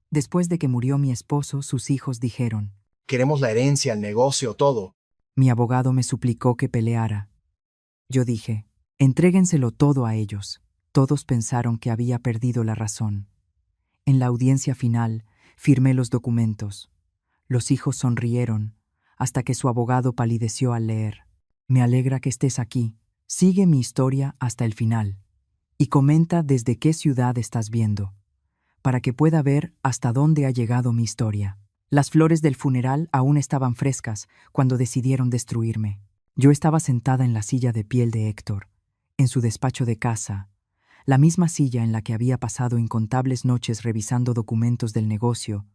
Después de que murió mi esposo, sus hijos dijeron: Queremos la herencia, el negocio, todo. Mi abogado me suplicó que peleara. Yo dije: entréguenselo todo a ellos. Todos pensaron que había perdido la razón. En la audiencia final, firmé los documentos. Los hijos sonrieron, hasta que su abogado palideció al leer. Me alegra que estés aquí. Sigue mi historia hasta el final. Y comenta desde qué ciudad estás viendo, para que pueda ver hasta dónde ha llegado mi historia. Las flores del funeral aún estaban frescas cuando decidieron destruirme. Yo estaba sentada en la silla de piel de Héctor, en su despacho de casa, la misma silla en la que había pasado incontables noches revisando documentos del negocio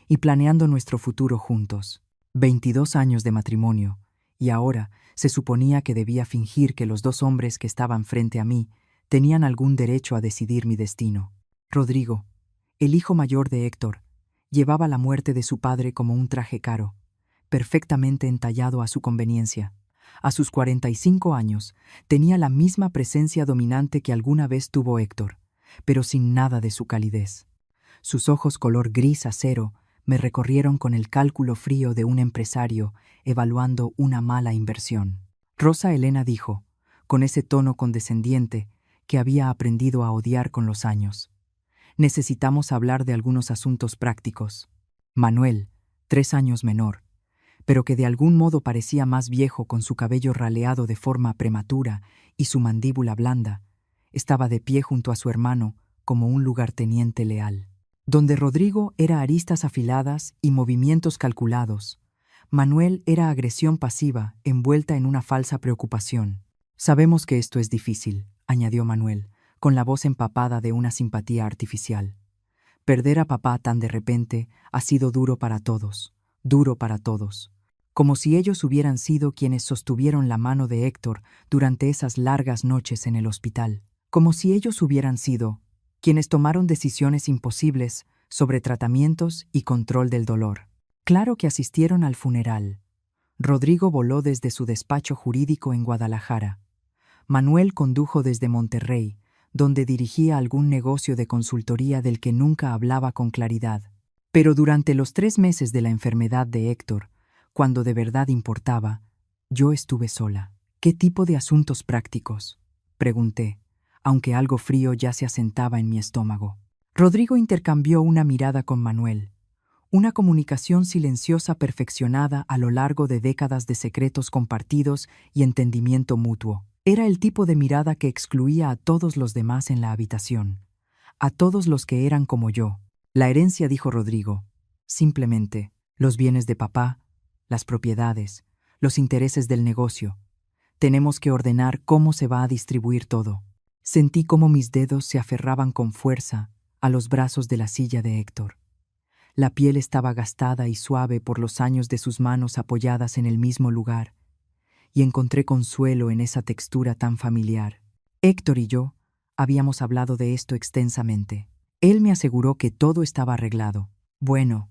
y planeando nuestro futuro juntos. 22 años de matrimonio, y ahora se suponía que debía fingir que los dos hombres que estaban frente a mí tenían algún derecho a decidir mi destino. Rodrigo, el hijo mayor de Héctor, llevaba la muerte de su padre como un traje caro, perfectamente entallado a su conveniencia. A sus 45 años, tenía la misma presencia dominante que alguna vez tuvo Héctor, pero sin nada de su calidez. Sus ojos color gris acero me recorrieron con el cálculo frío de un empresario evaluando una mala inversión. Rosa Elena dijo, con ese tono condescendiente que había aprendido a odiar con los años: necesitamos hablar de algunos asuntos prácticos. Manuel, 3 años menor, pero que de algún modo parecía más viejo con su cabello raleado de forma prematura y su mandíbula blanda, estaba de pie junto a su hermano como un lugarteniente leal. Donde Rodrigo era aristas afiladas y movimientos calculados, Manuel era agresión pasiva envuelta en una falsa preocupación. Sabemos que esto es difícil, añadió Manuel, con la voz empapada de una simpatía artificial. Perder a papá tan de repente ha sido duro para todos, como si ellos hubieran sido quienes sostuvieron la mano de Héctor durante esas largas noches en el hospital, como si ellos hubieran sido quienes tomaron decisiones imposibles sobre tratamientos y control del dolor. Claro que asistieron al funeral. Rodrigo voló desde su despacho jurídico en Guadalajara. Manuel condujo desde Monterrey, donde dirigía algún negocio de consultoría del que nunca hablaba con claridad. Pero durante los 3 meses de la enfermedad de Héctor, cuando de verdad importaba, yo estuve sola. ¿Qué tipo de asuntos prácticos?, pregunté, aunque algo frío ya se asentaba en mi estómago. Rodrigo intercambió una mirada con Manuel, una comunicación silenciosa perfeccionada a lo largo de décadas de secretos compartidos y entendimiento mutuo. Era el tipo de mirada que excluía a todos los demás en la habitación, a todos los que eran como yo. La herencia, dijo Rodrigo, simplemente los bienes de papá, las propiedades, los intereses del negocio. Tenemos que ordenar cómo se va a distribuir todo. Sentí cómo mis dedos se aferraban con fuerza a los brazos de la silla de Héctor. La piel estaba gastada y suave por los años de sus manos apoyadas en el mismo lugar, y encontré consuelo en esa textura tan familiar. Héctor y yo habíamos hablado de esto extensamente. Él me aseguró que todo estaba arreglado. Bueno,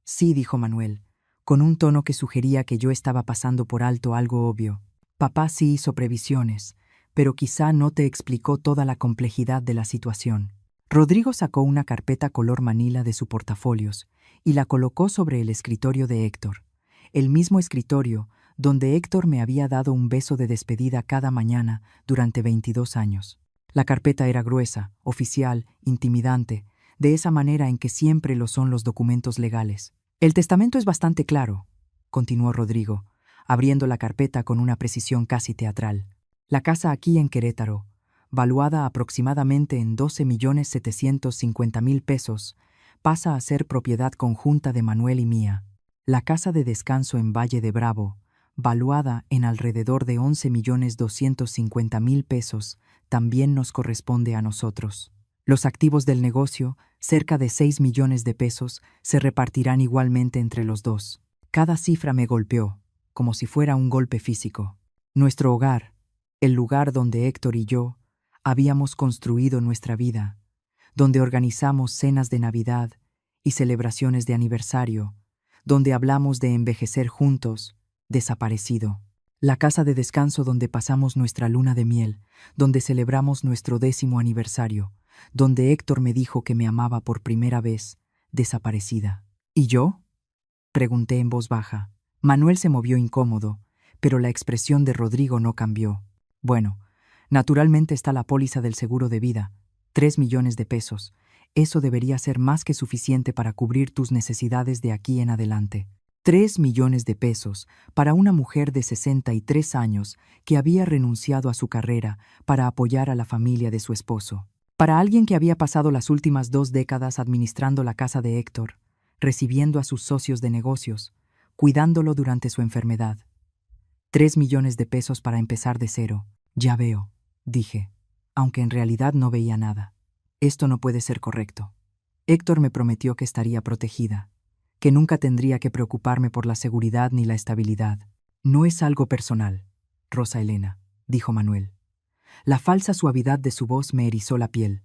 sí, dijo Manuel, con un tono que sugería que yo estaba pasando por alto algo obvio. Papá sí hizo previsiones, pero quizá no te explicó toda la complejidad de la situación. Rodrigo sacó una carpeta color manila de su portafolios y la colocó sobre el escritorio de Héctor, el mismo escritorio donde Héctor me había dado un beso de despedida cada mañana durante 22 años. La carpeta era gruesa, oficial, intimidante, de esa manera en que siempre lo son los documentos legales. El testamento es bastante claro, continuó Rodrigo, abriendo la carpeta con una precisión casi teatral. La casa aquí en Querétaro, valuada aproximadamente en 12.750.000 pesos, pasa a ser propiedad conjunta de Manuel y mía. La casa de descanso en Valle de Bravo, valuada en alrededor de 11.250.000 pesos, también nos corresponde a nosotros. Los activos del negocio, cerca de 6 millones de pesos, se repartirán igualmente entre los dos. Cada cifra me golpeó, como si fuera un golpe físico. Nuestro hogar, el lugar donde Héctor y yo habíamos construido nuestra vida, donde organizamos cenas de Navidad y celebraciones de aniversario, donde hablamos de envejecer juntos, desaparecido. La casa de descanso donde pasamos nuestra luna de miel, donde celebramos nuestro 10º aniversario, donde Héctor me dijo que me amaba por primera vez, desaparecida. ¿Y yo?, pregunté en voz baja. Manuel se movió incómodo, pero la expresión de Rodrigo no cambió. Bueno, naturalmente está la póliza del seguro de vida, 3 millones de pesos. Eso debería ser más que suficiente para cubrir tus necesidades de aquí en adelante. 3 millones de pesos para una mujer de 63 años que había renunciado a su carrera para apoyar a la familia de su esposo. Para alguien que había pasado las últimas 2 décadas administrando la casa de Héctor, recibiendo a sus socios de negocios, cuidándolo durante su enfermedad. 3 millones de pesos para empezar de cero. Ya veo, dije, aunque en realidad no veía nada. Esto no puede ser correcto. Héctor me prometió que estaría protegida, que nunca tendría que preocuparme por la seguridad ni la estabilidad. No es algo personal, Rosa Elena, dijo Manuel. La falsa suavidad de su voz me erizó la piel.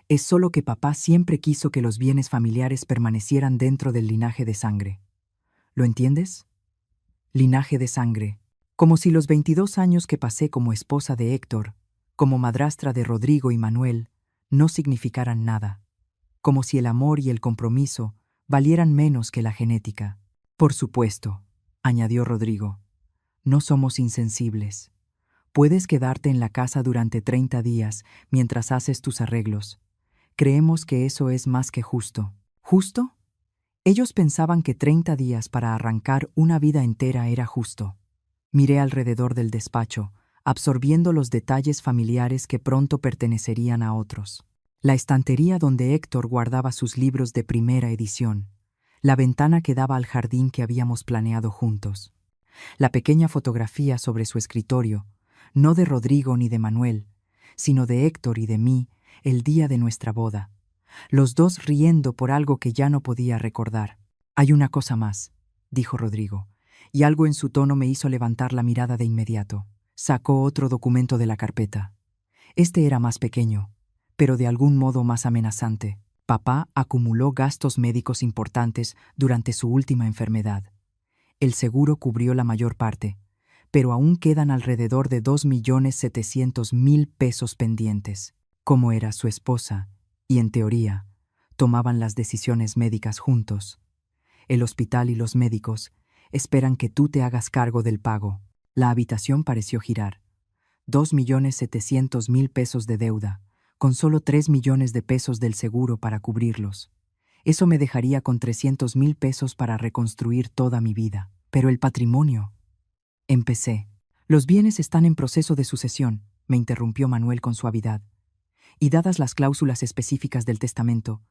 Es solo que papá siempre quiso que los bienes familiares permanecieran dentro del linaje de sangre. ¿Lo entiendes? Linaje de sangre. Como si los 22 años que pasé como esposa de Héctor, como madrastra de Rodrigo y Manuel, no significaran nada. Como si el amor y el compromiso valieran menos que la genética. Por supuesto, añadió Rodrigo, no somos insensibles. Puedes quedarte en la casa durante 30 días mientras haces tus arreglos. Creemos que eso es más que justo. ¿Justo? Ellos pensaban que 30 días para arrancar una vida entera era justo. Miré alrededor del despacho, absorbiendo los detalles familiares que pronto pertenecerían a otros. La estantería donde Héctor guardaba sus libros de primera edición, la ventana que daba al jardín que habíamos planeado juntos, la pequeña fotografía sobre su escritorio, no de Rodrigo ni de Manuel, sino de Héctor y de mí, el día de nuestra boda, los dos riendo por algo que ya no podía recordar. Hay una cosa más, dijo Rodrigo, y algo en su tono me hizo levantar la mirada de inmediato. Sacó otro documento de la carpeta. Este era más pequeño, pero de algún modo más amenazante. Papá acumuló gastos médicos importantes durante su última enfermedad. El seguro cubrió la mayor parte, pero aún quedan alrededor de 2.700.000 pesos pendientes. Como era su esposa, y en teoría, tomaban las decisiones médicas juntos. El hospital y los médicos esperan que tú te hagas cargo del pago. La habitación pareció girar. 2.700.000 pesos de deuda, con solo 3 millones de pesos del seguro para cubrirlos. Eso me dejaría con 300.000 pesos para reconstruir toda mi vida. Pero el patrimonio... Empecé. Los bienes están en proceso de sucesión, me interrumpió Manuel con suavidad. Y dadas las cláusulas específicas del testamento,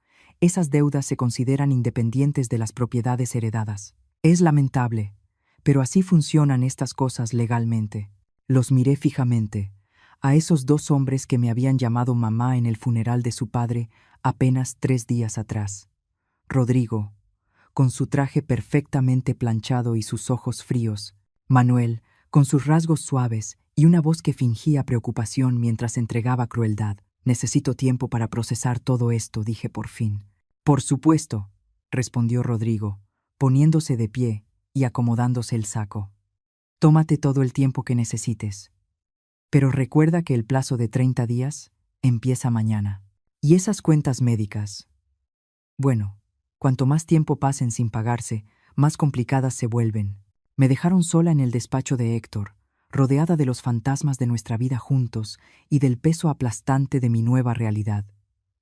esas deudas se consideran independientes de las propiedades heredadas. Es lamentable, pero así funcionan estas cosas legalmente. Los miré fijamente, a esos 2 hombres que me habían llamado mamá en el funeral de su padre apenas 3 días atrás. Rodrigo, con su traje perfectamente planchado y sus ojos fríos. Manuel, con sus rasgos suaves y una voz que fingía preocupación mientras entregaba crueldad. Necesito tiempo para procesar todo esto, dije por fin. Por supuesto, respondió Rodrigo, poniéndose de pie y acomodándose el saco. Tómate todo el tiempo que necesites. Pero recuerda que el plazo de 30 días empieza mañana. Y esas cuentas médicas. Bueno, cuanto más tiempo pasen sin pagarse, más complicadas se vuelven. Me dejaron sola en el despacho de Héctor, rodeada de los fantasmas de nuestra vida juntos y del peso aplastante de mi nueva realidad.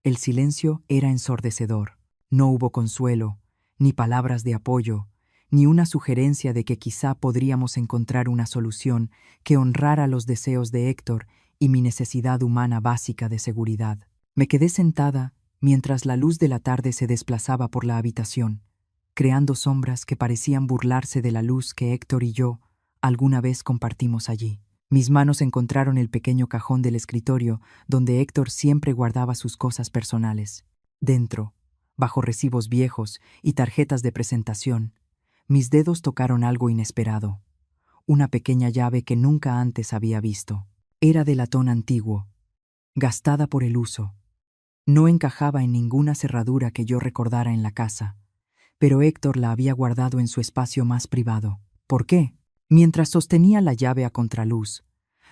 El silencio era ensordecedor. No hubo consuelo, ni palabras de apoyo, ni una sugerencia de que quizá podríamos encontrar una solución que honrara los deseos de Héctor y mi necesidad humana básica de seguridad. Me quedé sentada mientras la luz de la tarde se desplazaba por la habitación, creando sombras que parecían burlarse de la luz que Héctor y yo alguna vez compartimos allí. Mis manos encontraron el pequeño cajón del escritorio donde Héctor siempre guardaba sus cosas personales. Dentro, bajo recibos viejos y tarjetas de presentación, mis dedos tocaron algo inesperado. Una pequeña llave que nunca antes había visto. Era de latón antiguo, gastada por el uso. No encajaba en ninguna cerradura que yo recordara en la casa, pero Héctor la había guardado en su espacio más privado. ¿Por qué? Mientras sostenía la llave a contraluz,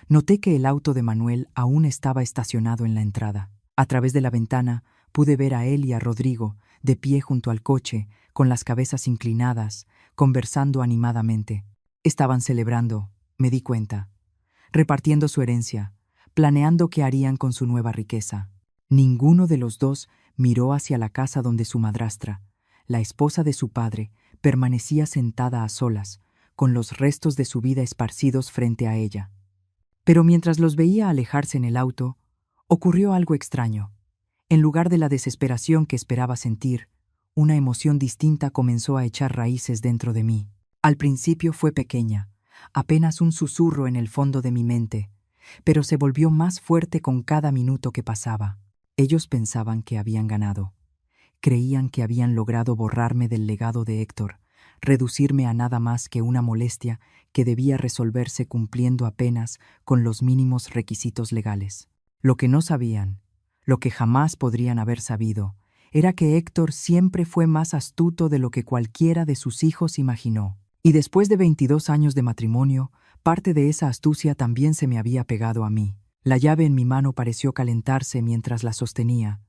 noté que el auto de Manuel aún estaba estacionado en la entrada. A través de la ventana pude ver a él y a Rodrigo de pie junto al coche, con las cabezas inclinadas, conversando animadamente. Estaban celebrando, me di cuenta, repartiendo su herencia, planeando qué harían con su nueva riqueza. Ninguno de los dos miró hacia la casa donde su madrastra, la esposa de su padre, permanecía sentada a solas, con los restos de su vida esparcidos frente a ella. Pero mientras los veía alejarse en el auto, ocurrió algo extraño. En lugar de la desesperación que esperaba sentir, una emoción distinta comenzó a echar raíces dentro de mí. Al principio fue pequeña, apenas un susurro en el fondo de mi mente, pero se volvió más fuerte con cada minuto que pasaba. Ellos pensaban que habían ganado. Creían que habían logrado borrarme del legado de Héctor, reducirme a nada más que una molestia que debía resolverse cumpliendo apenas con los mínimos requisitos legales. Lo que no sabían, lo que jamás podrían haber sabido, era que Héctor siempre fue más astuto de lo que cualquiera de sus hijos imaginó. Y después de 22 años de matrimonio, parte de esa astucia también se me había pegado a mí. La llave en mi mano pareció calentarse mientras la sostenía,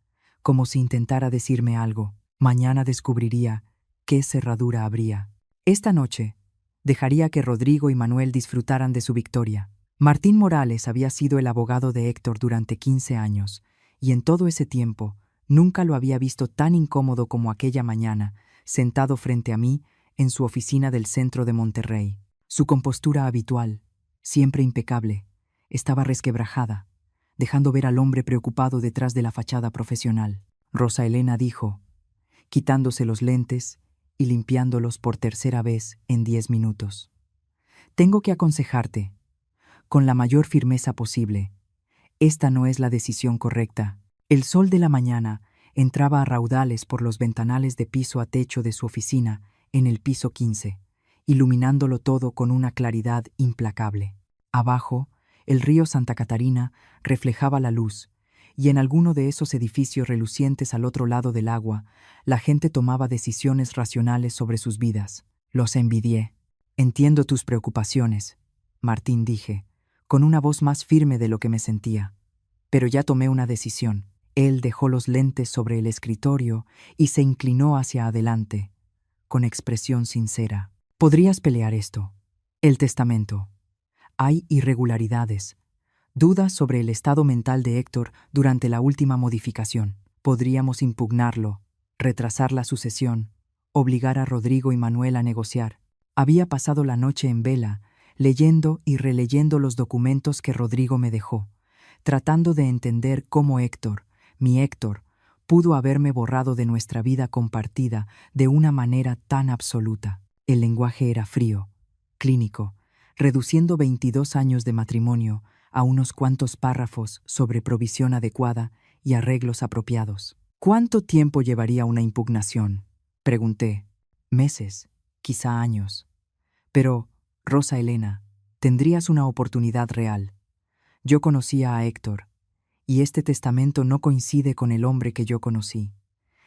como si intentara decirme algo. Mañana descubriría qué cerradura habría. Esta noche, dejaría que Rodrigo y Manuel disfrutaran de su victoria. Martín Morales había sido el abogado de Héctor durante 15 años, y en todo ese tiempo nunca lo había visto tan incómodo como aquella mañana, sentado frente a mí en su oficina del centro de Monterrey. Su compostura habitual, siempre impecable, estaba resquebrajada, dejando ver al hombre preocupado detrás de la fachada profesional. Rosa Elena dijo, quitándose los lentes y limpiándolos por tercera vez en 10 minutos. Tengo que aconsejarte, con la mayor firmeza posible. Esta no es la decisión correcta. El sol de la mañana entraba a raudales por los ventanales de piso a techo de su oficina en el piso 15, iluminándolo todo con una claridad implacable. Abajo, el río Santa Catarina reflejaba la luz, y en alguno de esos edificios relucientes al otro lado del agua, la gente tomaba decisiones racionales sobre sus vidas. Los envidié. Entiendo tus preocupaciones, Martín, dije, con una voz más firme de lo que me sentía. Pero ya tomé una decisión. Él dejó los lentes sobre el escritorio y se inclinó hacia adelante, con expresión sincera. Podrías pelear esto. El testamento. Hay irregularidades, dudas sobre el estado mental de Héctor durante la última modificación. Podríamos impugnarlo, retrasar la sucesión, obligar a Rodrigo y Manuel a negociar. Había pasado la noche en vela, leyendo y releyendo los documentos que Rodrigo me dejó, tratando de entender cómo Héctor, mi Héctor, pudo haberme borrado de nuestra vida compartida de una manera tan absoluta. El lenguaje era frío, clínico, reduciendo 22 años de matrimonio a unos cuantos párrafos sobre provisión adecuada y arreglos apropiados. ¿Cuánto tiempo llevaría una impugnación?, pregunté. Meses, quizá años. Pero, Rosa Elena, tendrías una oportunidad real. Yo conocía a Héctor, y este testamento no coincide con el hombre que yo conocí,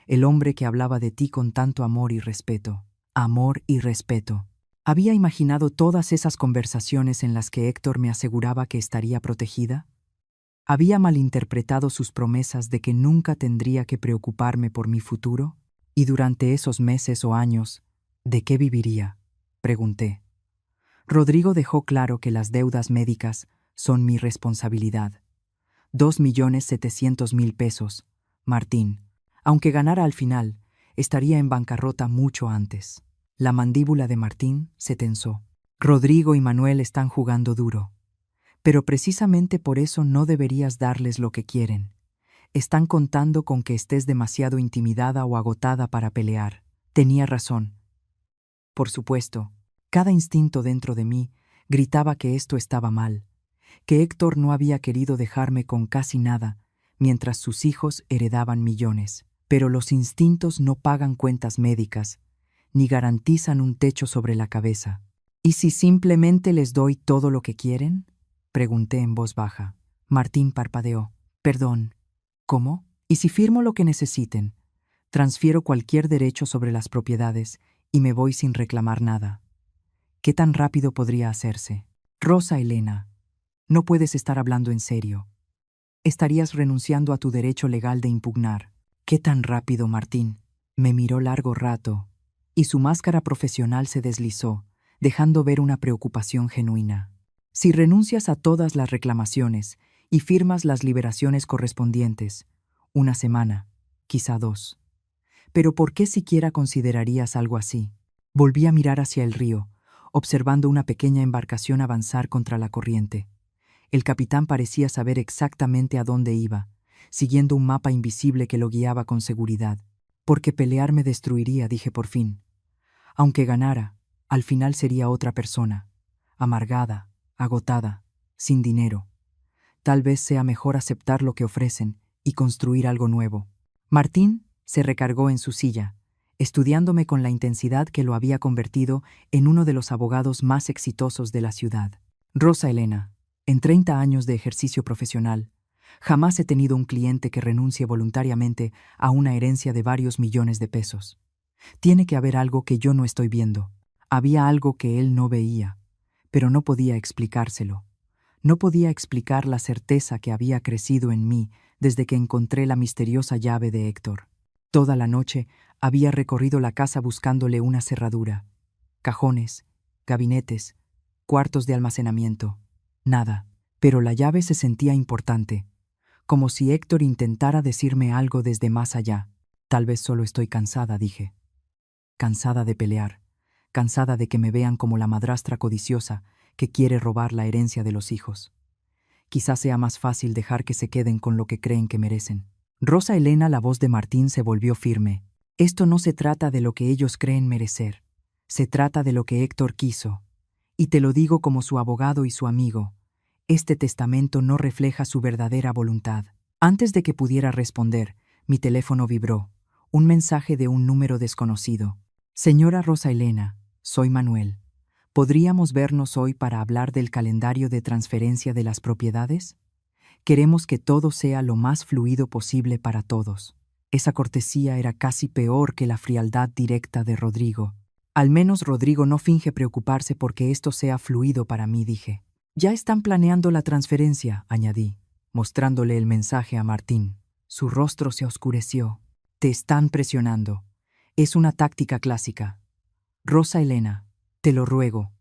el hombre que hablaba de ti con tanto amor y respeto. Amor y respeto. ¿Había imaginado todas esas conversaciones en las que Héctor me aseguraba que estaría protegida? ¿Había malinterpretado sus promesas de que nunca tendría que preocuparme por mi futuro? ¿Y durante esos meses o años, de qué viviría?, pregunté. Rodrigo dejó claro que las deudas médicas son mi responsabilidad. 2.700.000 pesos, Martín. Aunque ganara al final, estaría en bancarrota mucho antes. La mandíbula de Martín se tensó. Rodrigo y Manuel están jugando duro. Pero precisamente por eso no deberías darles lo que quieren. Están contando con que estés demasiado intimidada o agotada para pelear. Tenía razón. Por supuesto, cada instinto dentro de mí gritaba que esto estaba mal, que Héctor no había querido dejarme con casi nada, mientras sus hijos heredaban millones. Pero los instintos no pagan cuentas médicas, ni garantizan un techo sobre la cabeza. ¿Y si simplemente les doy todo lo que quieren?, pregunté en voz baja. Martín parpadeó. Perdón, ¿cómo? ¿Y si firmo lo que necesiten? Transfiero cualquier derecho sobre las propiedades y me voy sin reclamar nada. ¿Qué tan rápido podría hacerse? Rosa Elena, no puedes estar hablando en serio. Estarías renunciando a tu derecho legal de impugnar. ¿Qué tan rápido, Martín? Me miró largo rato, y su máscara profesional se deslizó, dejando ver una preocupación genuina. Si renuncias a todas las reclamaciones y firmas las liberaciones correspondientes, una semana, quizá 2. Pero ¿por qué siquiera considerarías algo así? Volví a mirar hacia el río, observando una pequeña embarcación avanzar contra la corriente. El capitán parecía saber exactamente a dónde iba, siguiendo un mapa invisible que lo guiaba con seguridad. Porque pelear me destruiría, dije por fin. Aunque ganara, al final sería otra persona, amargada, agotada, sin dinero. Tal vez sea mejor aceptar lo que ofrecen y construir algo nuevo. Martín se recargó en su silla, estudiándome con la intensidad que lo había convertido en uno de los abogados más exitosos de la ciudad. Rosa Elena, en 30 años de ejercicio profesional, jamás he tenido un cliente que renuncie voluntariamente a una herencia de varios millones de pesos. Tiene que haber algo que yo no estoy viendo. Había algo que él no veía, pero no podía explicárselo. No podía explicar la certeza que había crecido en mí desde que encontré la misteriosa llave de Héctor. Toda la noche había recorrido la casa buscándole una cerradura. Cajones, gabinetes, cuartos de almacenamiento. Nada, pero la llave se sentía importante, como si Héctor intentara decirme algo desde más allá. Tal vez solo estoy cansada, dije. Cansada de pelear, cansada de que me vean como la madrastra codiciosa que quiere robar la herencia de los hijos. Quizás sea más fácil dejar que se queden con lo que creen que merecen. Rosa Elena, la voz de Martín se volvió firme. Esto no se trata de lo que ellos creen merecer. Se trata de lo que Héctor quiso. Y te lo digo como su abogado y su amigo. Este testamento no refleja su verdadera voluntad. Antes de que pudiera responder, mi teléfono vibró. Un mensaje de un número desconocido. Señora Rosa Elena, soy Manuel. ¿Podríamos vernos hoy para hablar del calendario de transferencia de las propiedades? Queremos que todo sea lo más fluido posible para todos. Esa cortesía era casi peor que la frialdad directa de Rodrigo. Al menos Rodrigo no finge preocuparse porque esto sea fluido para mí, dije. Ya están planeando la transferencia, añadí, mostrándole el mensaje a Martín. Su rostro se oscureció. Te están presionando. Es una táctica clásica. Rosa Elena, te lo ruego.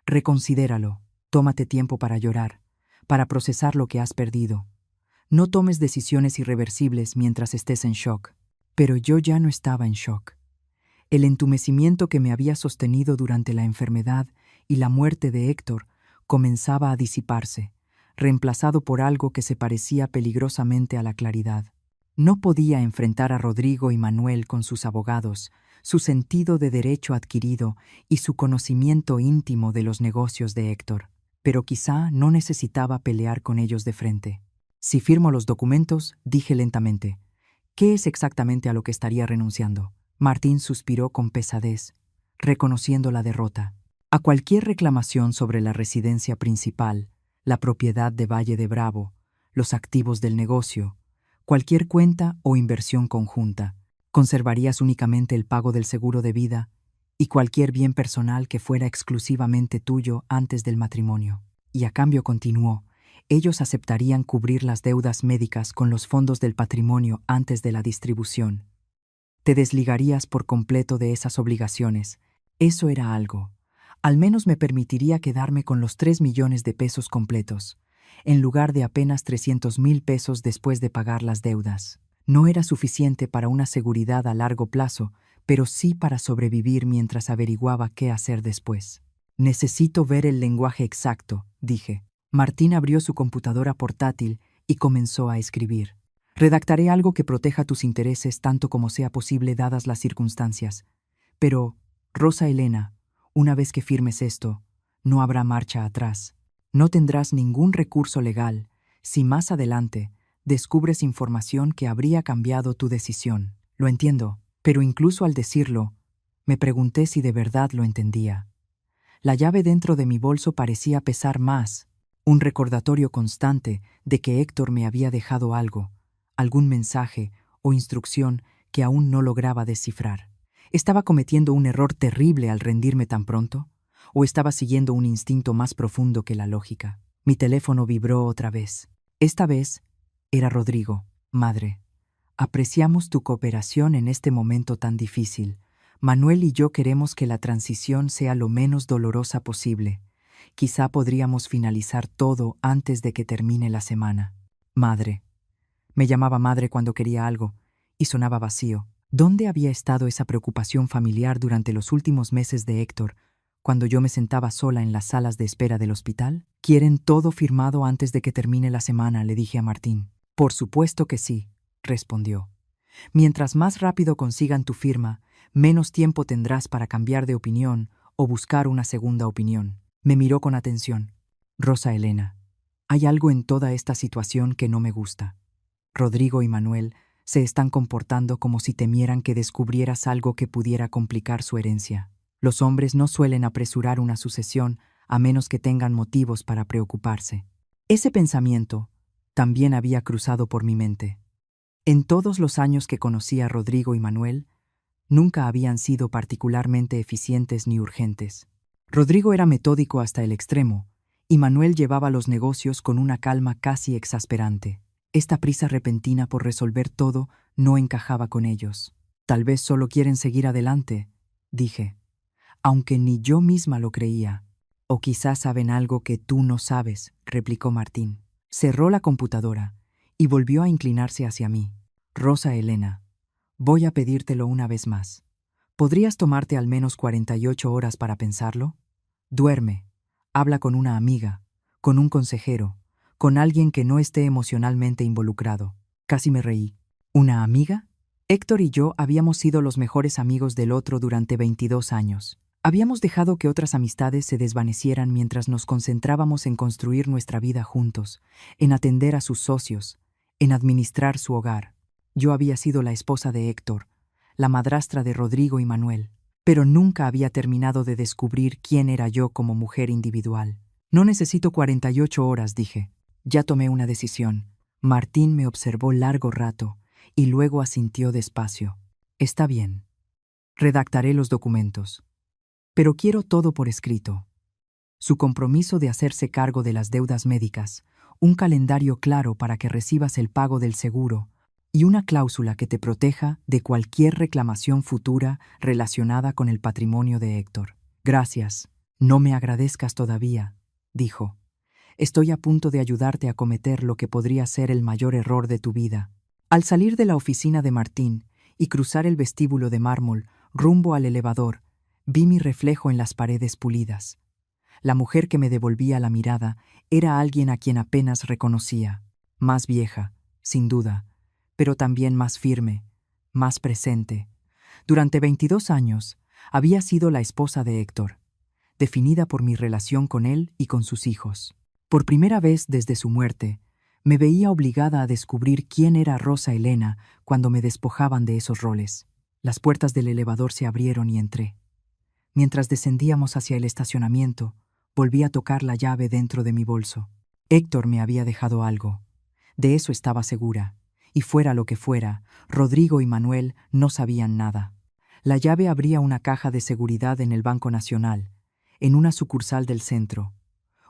Reconsidéralo. Tómate tiempo para llorar, para procesar lo que has perdido. No tomes decisiones irreversibles mientras estés en shock. Pero yo ya no estaba en shock. El entumecimiento que me había sostenido durante la enfermedad y la muerte de Héctor comenzaba a disiparse, reemplazado por algo que se parecía peligrosamente a la claridad. No podía enfrentar a Rodrigo y Manuel con sus abogados, su sentido de derecho adquirido y su conocimiento íntimo de los negocios de Héctor, pero quizá no necesitaba pelear con ellos de frente. Si firmo los documentos, dije lentamente, ¿qué es exactamente a lo que estaría renunciando? Martín suspiró con pesadez, reconociendo la derrota. A cualquier reclamación sobre la residencia principal, la propiedad de Valle de Bravo, los activos del negocio, cualquier cuenta o inversión conjunta, conservarías únicamente el pago del seguro de vida y cualquier bien personal que fuera exclusivamente tuyo antes del matrimonio. Y a cambio, continuó, ellos aceptarían cubrir las deudas médicas con los fondos del patrimonio antes de la distribución. Te desligarías por completo de esas obligaciones. Eso era algo. Al menos me permitiría quedarme con los 3 millones de pesos completos, en lugar de apenas 300,000 pesos después de pagar las deudas. No era suficiente para una seguridad a largo plazo, pero sí para sobrevivir mientras averiguaba qué hacer después. Necesito ver el lenguaje exacto, dije. Martín abrió su computadora portátil y comenzó a escribir. Redactaré algo que proteja tus intereses tanto como sea posible dadas las circunstancias. Pero, Rosa Elena, una vez que firmes esto, no habrá marcha atrás. No tendrás ningún recurso legal si más adelante descubres información que habría cambiado tu decisión. Lo entiendo, pero incluso al decirlo, me pregunté si de verdad lo entendía. La llave dentro de mi bolso parecía pesar más, un recordatorio constante de que Héctor me había dejado algo, algún mensaje o instrucción que aún no lograba descifrar. ¿Estaba cometiendo un error terrible al rendirme tan pronto? ¿O estaba siguiendo un instinto más profundo que la lógica? Mi teléfono vibró otra vez. Esta vez era Rodrigo. Madre, Apreciamos tu cooperación en este momento tan difícil. Manuel y yo queremos que la transición sea lo menos dolorosa posible. Quizá podríamos finalizar todo antes de que termine la semana. Madre. Me llamaba madre cuando quería algo, y sonaba vacío. ¿Dónde había estado esa preocupación familiar durante los últimos meses de Héctor, cuando yo me sentaba sola en las salas de espera del hospital? ¿Quieren todo firmado antes de que termine la semana?, le dije a Martín. Por supuesto que sí, respondió. Mientras más rápido consigan tu firma, menos tiempo tendrás para cambiar de opinión o buscar una segunda opinión. Me miró con atención. Rosa Elena, hay algo en toda esta situación que no me gusta. Rodrigo y Manuel se están comportando como si temieran que descubrieras algo que pudiera complicar su herencia. Los hombres no suelen apresurar una sucesión a menos que tengan motivos para preocuparse. Ese pensamiento también había cruzado por mi mente. En todos los años que conocí a Rodrigo y Manuel, nunca habían sido particularmente eficientes ni urgentes. Rodrigo era metódico hasta el extremo, y Manuel llevaba los negocios con una calma casi exasperante. Esta prisa repentina por resolver todo no encajaba con ellos. Tal vez solo quieren seguir adelante, dije, aunque ni yo misma lo creía. O quizás saben algo que tú no sabes, replicó Martín. Cerró la computadora y volvió a inclinarse hacia mí. Rosa Elena, voy a pedírtelo una vez más. ¿Podrías tomarte al menos 48 horas para pensarlo? Duerme, habla con una amiga, con un consejero, con alguien que no esté emocionalmente involucrado. Casi me reí. ¿Una amiga? Héctor y yo habíamos sido los mejores amigos del otro durante 22 años. Habíamos dejado que otras amistades se desvanecieran mientras nos concentrábamos en construir nuestra vida juntos, en atender a sus socios, en administrar su hogar. Yo había sido la esposa de Héctor, la madrastra de Rodrigo y Manuel, pero nunca había terminado de descubrir quién era yo como mujer individual. No necesito 48 horas, dije. Ya tomé una decisión. Martín me observó largo rato y luego asintió despacio. Está bien. Redactaré los documentos. Pero quiero todo por escrito. Su compromiso de hacerse cargo de las deudas médicas, un calendario claro para que recibas el pago del seguro y una cláusula que te proteja de cualquier reclamación futura relacionada con el patrimonio de Héctor. Gracias. No me agradezcas todavía, dijo. Estoy a punto de ayudarte a cometer lo que podría ser el mayor error de tu vida. Al salir de la oficina de Martín y cruzar el vestíbulo de mármol rumbo al elevador, vi mi reflejo en las paredes pulidas. La mujer que me devolvía la mirada era alguien a quien apenas reconocía. Más vieja, sin duda, pero también más firme, más presente. Durante 22 años, había sido la esposa de Héctor, definida por mi relación con él y con sus hijos. Por primera vez desde su muerte, me veía obligada a descubrir quién era Rosa Elena cuando me despojaban de esos roles. Las puertas del elevador se abrieron y entré. Mientras descendíamos hacia el estacionamiento, volví a tocar la llave dentro de mi bolso. Héctor me había dejado algo. De eso estaba segura. Y fuera lo que fuera, Rodrigo y Manuel no sabían nada. La llave abría una caja de seguridad en el Banco Nacional, en una sucursal del centro.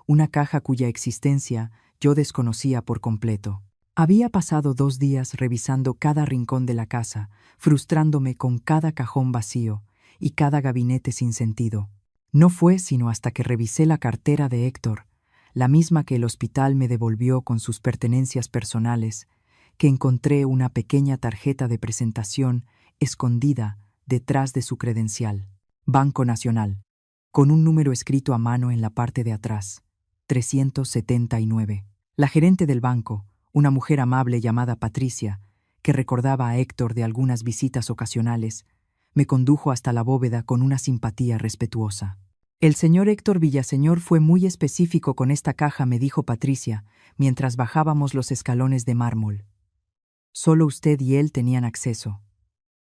Una caja cuya existencia yo desconocía por completo. Había pasado 2 días revisando cada rincón de la casa, frustrándome con cada cajón vacío y cada gabinete sin sentido. No fue sino hasta que revisé la cartera de Héctor, la misma que el hospital me devolvió con sus pertenencias personales, que encontré una pequeña tarjeta de presentación escondida detrás de su credencial. Banco Nacional, con un número escrito a mano en la parte de atrás. 379. La gerente del banco, una mujer amable llamada Patricia, que recordaba a Héctor de algunas visitas ocasionales, me condujo hasta la bóveda con una simpatía respetuosa. El señor Héctor Villaseñor fue muy específico con esta caja, me dijo Patricia, mientras bajábamos los escalones de mármol. Solo usted y él tenían acceso.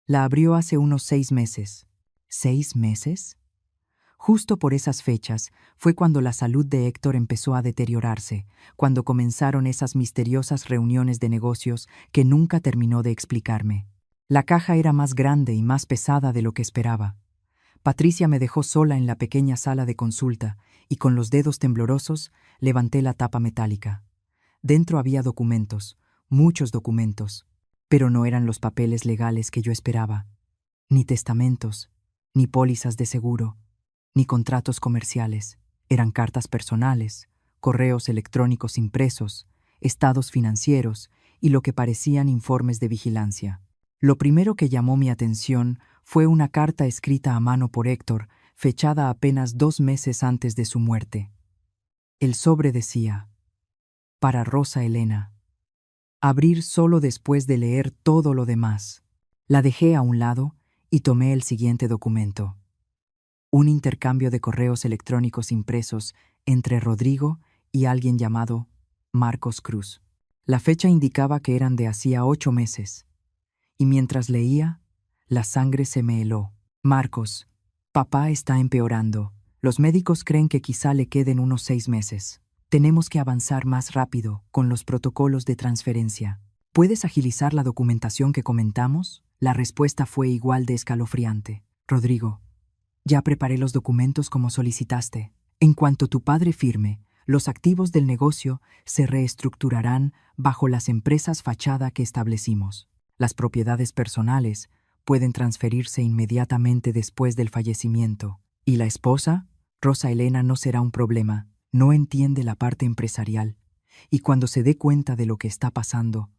La abrió hace unos 6 meses. ¿6 meses? Justo por esas fechas fue cuando la salud de Héctor empezó a deteriorarse, cuando comenzaron esas misteriosas reuniones de negocios que nunca terminó de explicarme. La caja era más grande y más pesada de lo que esperaba. Patricia me dejó sola en la pequeña sala de consulta y con los dedos temblorosos levanté la tapa metálica. Dentro había documentos, muchos documentos, Pero no eran los papeles legales que yo esperaba, ni testamentos, ni pólizas de seguro, ni contratos comerciales. Eran cartas personales, correos electrónicos impresos, estados financieros y lo que parecían informes de vigilancia. Lo primero que llamó mi atención fue una carta escrita a mano por Héctor, fechada apenas 2 meses antes de su muerte. El sobre decía: para Rosa Elena. Abrir solo después de leer todo lo demás. La dejé a un lado y tomé el siguiente documento. Un intercambio de correos electrónicos impresos entre Rodrigo y alguien llamado Marcos Cruz. La fecha indicaba que eran de hacía 8 meses. Y mientras leía, la sangre se me heló. Marcos, papá está empeorando. Los médicos creen que quizá le queden unos 6 meses. Tenemos que avanzar más rápido con los protocolos de transferencia. ¿Puedes agilizar la documentación que comentamos? La respuesta fue igual de escalofriante. Rodrigo, ya preparé los documentos como solicitaste. En cuanto tu padre firme, los activos del negocio se reestructurarán bajo las empresas fachada que establecimos. Las propiedades personales pueden transferirse inmediatamente después del fallecimiento. ¿Y la esposa? Rosa Elena no será un problema. No entiende la parte empresarial. Y cuando se dé cuenta de lo que está pasando,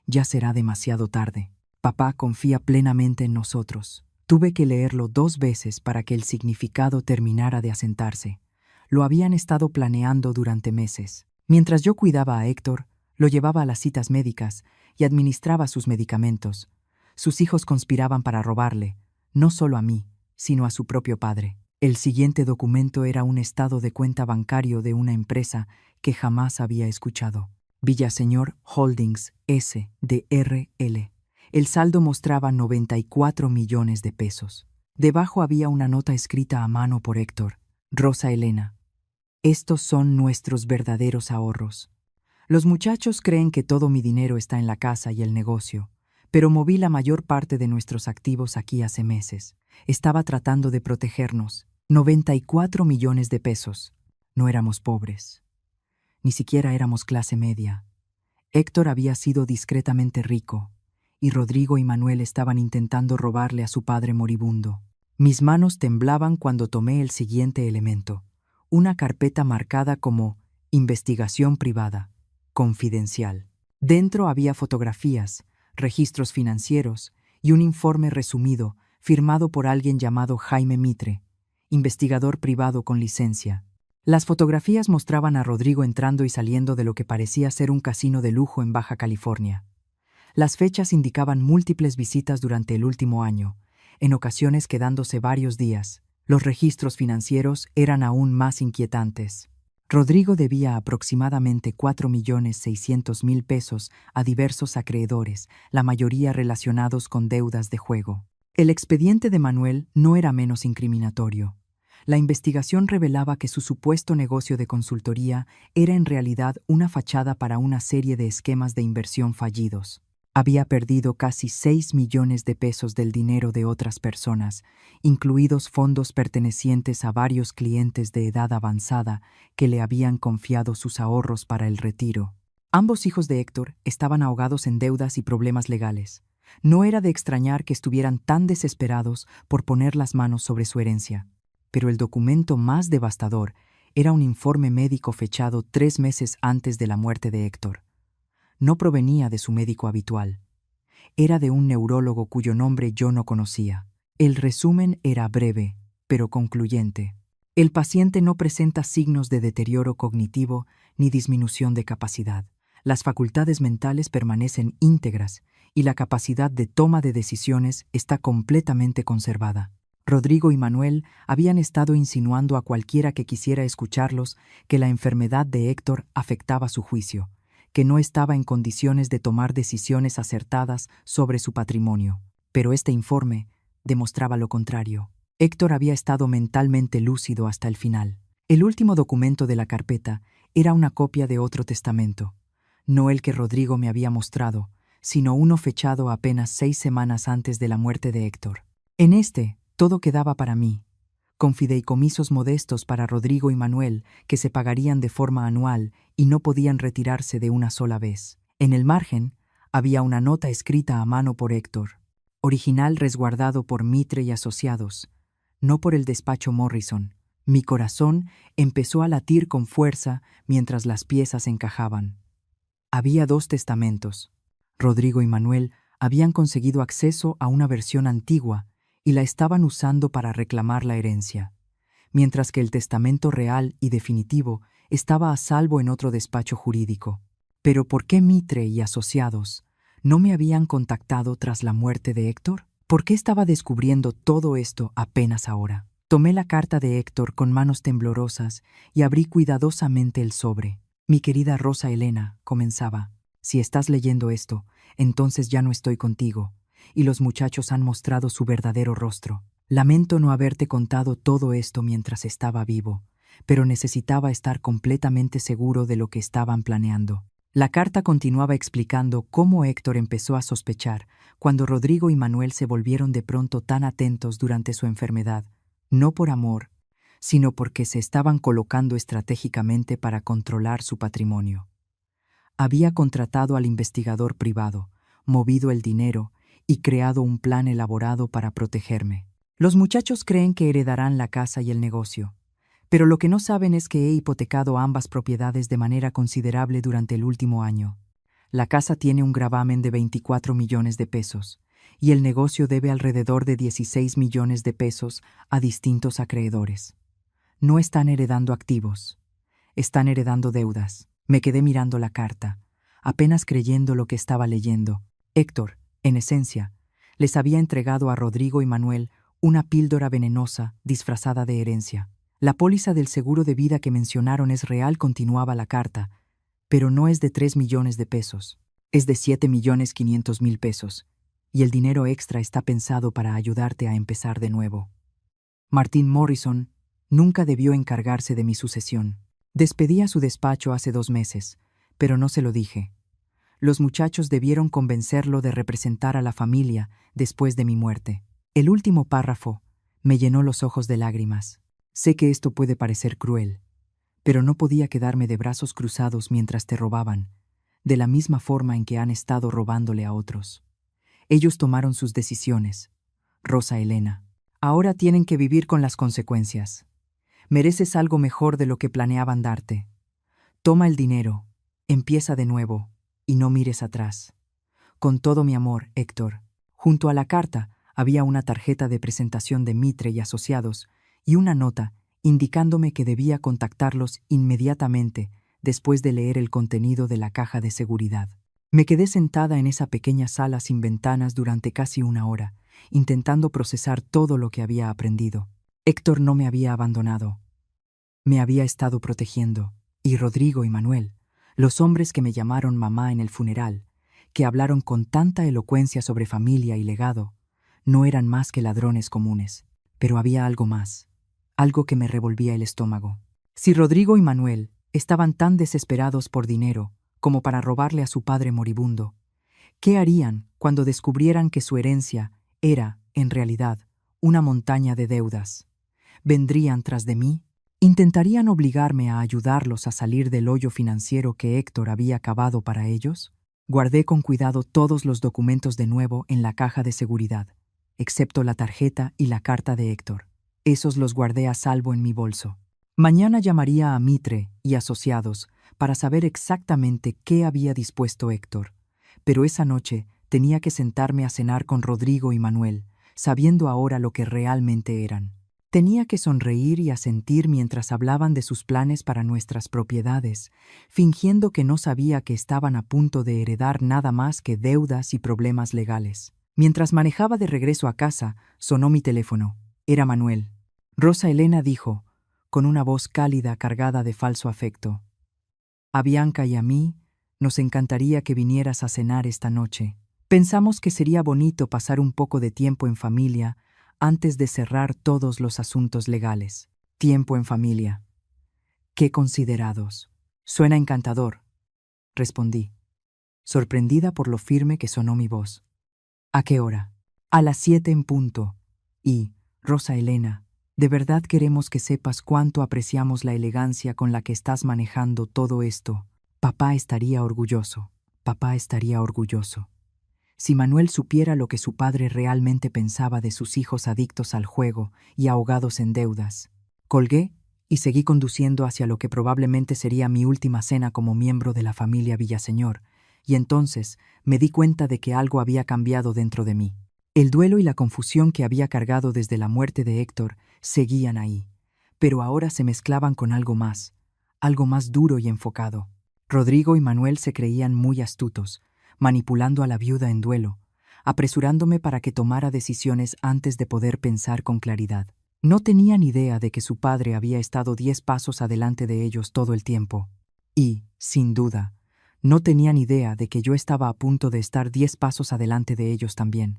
ya será demasiado tarde. Papá confía plenamente en nosotros. Tuve que leerlo 2 veces para que el significado terminara de asentarse. Lo habían estado planeando durante meses. Mientras yo cuidaba a Héctor, lo llevaba a las citas médicas y administraba sus medicamentos. Sus hijos conspiraban para robarle, no solo a mí, sino a su propio padre. El siguiente documento era un estado de cuenta bancario de una empresa que jamás había escuchado. Villaseñor Holdings S.D.R.L. El saldo mostraba 94 millones de pesos. Debajo había una nota escrita a mano por Héctor. Rosa Elena. Estos son nuestros verdaderos ahorros. Los muchachos creen que todo mi dinero está en la casa y el negocio, pero moví la mayor parte de nuestros activos aquí hace meses. Estaba tratando de protegernos. 94 millones de pesos. No éramos pobres. Ni siquiera éramos clase media. Héctor había sido discretamente rico, y Rodrigo y Manuel estaban intentando robarle a su padre moribundo. Mis manos temblaban cuando tomé el siguiente elemento, una carpeta marcada como Investigación privada, confidencial. Dentro había fotografías, registros financieros y un informe resumido firmado por alguien llamado Jaime Mitre, investigador privado con licencia. Las fotografías mostraban a Rodrigo entrando y saliendo de lo que parecía ser un casino de lujo en Baja California. Las fechas indicaban múltiples visitas durante el último año, en ocasiones quedándose varios días. Los registros financieros eran aún más inquietantes. Rodrigo debía aproximadamente 4.600.000 pesos a diversos acreedores, la mayoría relacionados con deudas de juego. El expediente de Manuel no era menos incriminatorio. La investigación revelaba que su supuesto negocio de consultoría era en realidad una fachada para una serie de esquemas de inversión fallidos. Había perdido casi 6 millones de pesos del dinero de otras personas, incluidos fondos pertenecientes a varios clientes de edad avanzada que le habían confiado sus ahorros para el retiro. Ambos hijos de Héctor estaban ahogados en deudas y problemas legales. No era de extrañar que estuvieran tan desesperados por poner las manos sobre su herencia. Pero el documento más devastador era un informe médico fechado 3 meses antes de la muerte de Héctor. No provenía de su médico habitual. Era de un neurólogo cuyo nombre yo no conocía. El resumen era breve, pero concluyente. El paciente no presenta signos de deterioro cognitivo ni disminución de capacidad. Las facultades mentales permanecen íntegras y la capacidad de toma de decisiones está completamente conservada. Rodrigo y Manuel habían estado insinuando a cualquiera que quisiera escucharlos que la enfermedad de Héctor afectaba su juicio, que no estaba en condiciones de tomar decisiones acertadas sobre su patrimonio. Pero este informe demostraba lo contrario. Héctor había estado mentalmente lúcido hasta el final. El último documento de la carpeta era una copia de otro testamento, no el que Rodrigo me había mostrado, sino uno fechado apenas 6 semanas antes de la muerte de Héctor. En este, todo quedaba para mí, con fideicomisos modestos para Rodrigo y Manuel que se pagarían de forma anual y no podían retirarse de una sola vez. En el margen Había una nota escrita a mano por Héctor, original resguardado por Mitre y Asociados, no por el despacho Morrison. Mi corazón empezó a latir con fuerza mientras las piezas encajaban. Había 2 testamentos. Rodrigo y Manuel habían conseguido acceso a una versión antigua y la estaban usando para reclamar la herencia, mientras que el testamento real y definitivo estaba a salvo en otro despacho jurídico. Pero ¿por qué Mitre y Asociados no me habían contactado tras la muerte de Héctor? ¿Por qué estaba descubriendo todo esto apenas ahora? Tomé la carta de Héctor con manos temblorosas y abrí cuidadosamente el sobre. Mi querida Rosa Elena, comenzaba, si estás leyendo esto, entonces ya no estoy contigo, y los muchachos han mostrado su verdadero rostro. Lamento no haberte contado todo esto mientras estaba vivo, pero necesitaba estar completamente seguro de lo que estaban planeando. La carta continuaba explicando cómo Héctor empezó a sospechar cuando Rodrigo y Manuel se volvieron de pronto tan atentos durante su enfermedad, no por amor, sino porque se estaban colocando estratégicamente para controlar su patrimonio. Había contratado al investigador privado, movido el dinero y creado un plan elaborado para protegerme. Los muchachos creen que heredarán la casa y el negocio, pero lo que no saben es que he hipotecado ambas propiedades de manera considerable durante el último año. La casa tiene un gravamen de 24 millones de pesos y el negocio debe alrededor de 16 millones de pesos a distintos acreedores. No están heredando activos, están heredando deudas. Me quedé mirando la carta, apenas creyendo lo que estaba leyendo. Héctor, en esencia, les había entregado a Rodrigo y Manuel una píldora venenosa disfrazada de herencia. La póliza del seguro de vida que mencionaron es real, continuaba la carta, pero no es de 3 millones de pesos, es de 7.500.000 pesos, y el dinero extra está pensado para ayudarte a empezar de nuevo. Martin Morrison nunca debió encargarse de mi sucesión. Despedí a su despacho hace 2 meses, pero no se lo dije. Los muchachos debieron convencerlo de representar a la familia después de mi muerte. El último párrafo me llenó los ojos de lágrimas. Sé que esto puede parecer cruel, pero no podía quedarme de brazos cruzados mientras te robaban, de la misma forma en que han estado robándole a otros. Ellos tomaron sus decisiones, Rosa Elena. Ahora tienen que vivir con las consecuencias. Mereces algo mejor de lo que planeaban darte. Toma el dinero, empieza de nuevo, y no mires atrás. Con todo mi amor, Héctor. Junto a la carta había una tarjeta de presentación de Mitre y Asociados y una nota indicándome que debía contactarlos inmediatamente después de leer el contenido de la caja de seguridad. Me quedé sentada en esa pequeña sala sin ventanas durante casi 1 hora, intentando procesar todo lo que había aprendido. Héctor no me había abandonado. Me había estado protegiendo, y Rodrigo y Manuel, los hombres que me llamaron mamá en el funeral, que hablaron con tanta elocuencia sobre familia y legado, no eran más que ladrones comunes. Pero había algo más, algo que me revolvía el estómago. Si Rodrigo y Manuel estaban tan desesperados por dinero como para robarle a su padre moribundo, ¿qué harían cuando descubrieran que su herencia era, en realidad, una montaña de deudas? ¿Vendrían tras de mí? ¿Intentarían obligarme a ayudarlos a salir del hoyo financiero que Héctor había cavado para ellos? Guardé con cuidado todos los documentos de nuevo en la caja de seguridad, excepto la tarjeta y la carta de Héctor. Esos los guardé a salvo en mi bolso. Mañana llamaría a Mitre y Asociados para saber exactamente qué había dispuesto Héctor, pero esa noche tenía que sentarme a cenar con Rodrigo y Manuel, sabiendo ahora lo que realmente eran. Tenía que sonreír y asentir mientras hablaban de sus planes para nuestras propiedades, fingiendo que no sabía que estaban a punto de heredar nada más que deudas y problemas legales. Mientras manejaba de regreso a casa, sonó mi teléfono. Era Manuel. Rosa Elena dijo, con una voz cálida cargada de falso afecto: a Bianca y a mí nos encantaría que vinieras a cenar esta noche. Pensamos que sería bonito pasar un poco de tiempo en familia antes de cerrar todos los asuntos legales. Tiempo en familia. ¡Qué considerados! Suena encantador, respondí, sorprendida por lo firme que sonó mi voz. ¿A qué hora? A las 7 en punto. Y, Rosa Elena, de verdad queremos que sepas cuánto apreciamos la elegancia con la que estás manejando todo esto. Papá estaría orgulloso. Papá estaría orgulloso. Si Manuel supiera lo que su padre realmente pensaba de sus hijos adictos al juego y ahogados en deudas. Colgué y seguí conduciendo hacia lo que probablemente sería mi última cena como miembro de la familia Villaseñor, y entonces me di cuenta de que algo había cambiado dentro de mí. El duelo y la confusión que había cargado desde la muerte de Héctor seguían ahí, pero ahora se mezclaban con algo más duro y enfocado. Rodrigo y Manuel se creían muy astutos, manipulando a la viuda en duelo, apresurándome para que tomara decisiones antes de poder pensar con claridad. No tenían idea de que su padre había estado 10 pasos adelante de ellos todo el tiempo. Y, sin duda, no tenían idea de que yo estaba a punto de estar 10 pasos adelante de ellos también.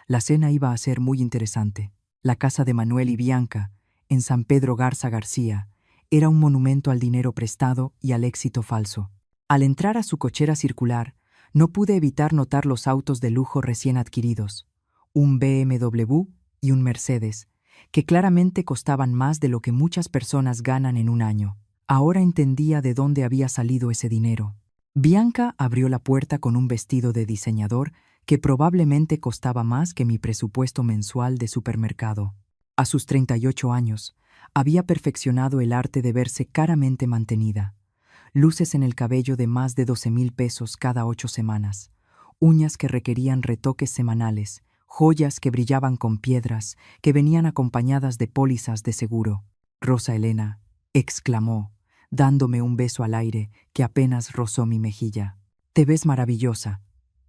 La cena iba a ser muy interesante. La casa de Manuel y Bianca, en San Pedro Garza García, era un monumento al dinero prestado y al éxito falso. Al entrar a su cochera circular, no pude evitar notar los autos de lujo recién adquiridos, un BMW y un Mercedes, que claramente costaban más de lo que muchas personas ganan en un año. Ahora entendía de dónde había salido ese dinero. Bianca abrió la puerta con un vestido de diseñador que probablemente costaba más que mi presupuesto mensual de supermercado. A sus 38 años, había perfeccionado el arte de verse caramente mantenida. Luces en el cabello de más de 12,000 pesos cada 8 semanas, uñas que requerían retoques semanales, joyas que brillaban con piedras, que venían acompañadas de pólizas de seguro. Rosa Elena, exclamó, dándome un beso al aire que apenas rozó mi mejilla. Te ves maravillosa.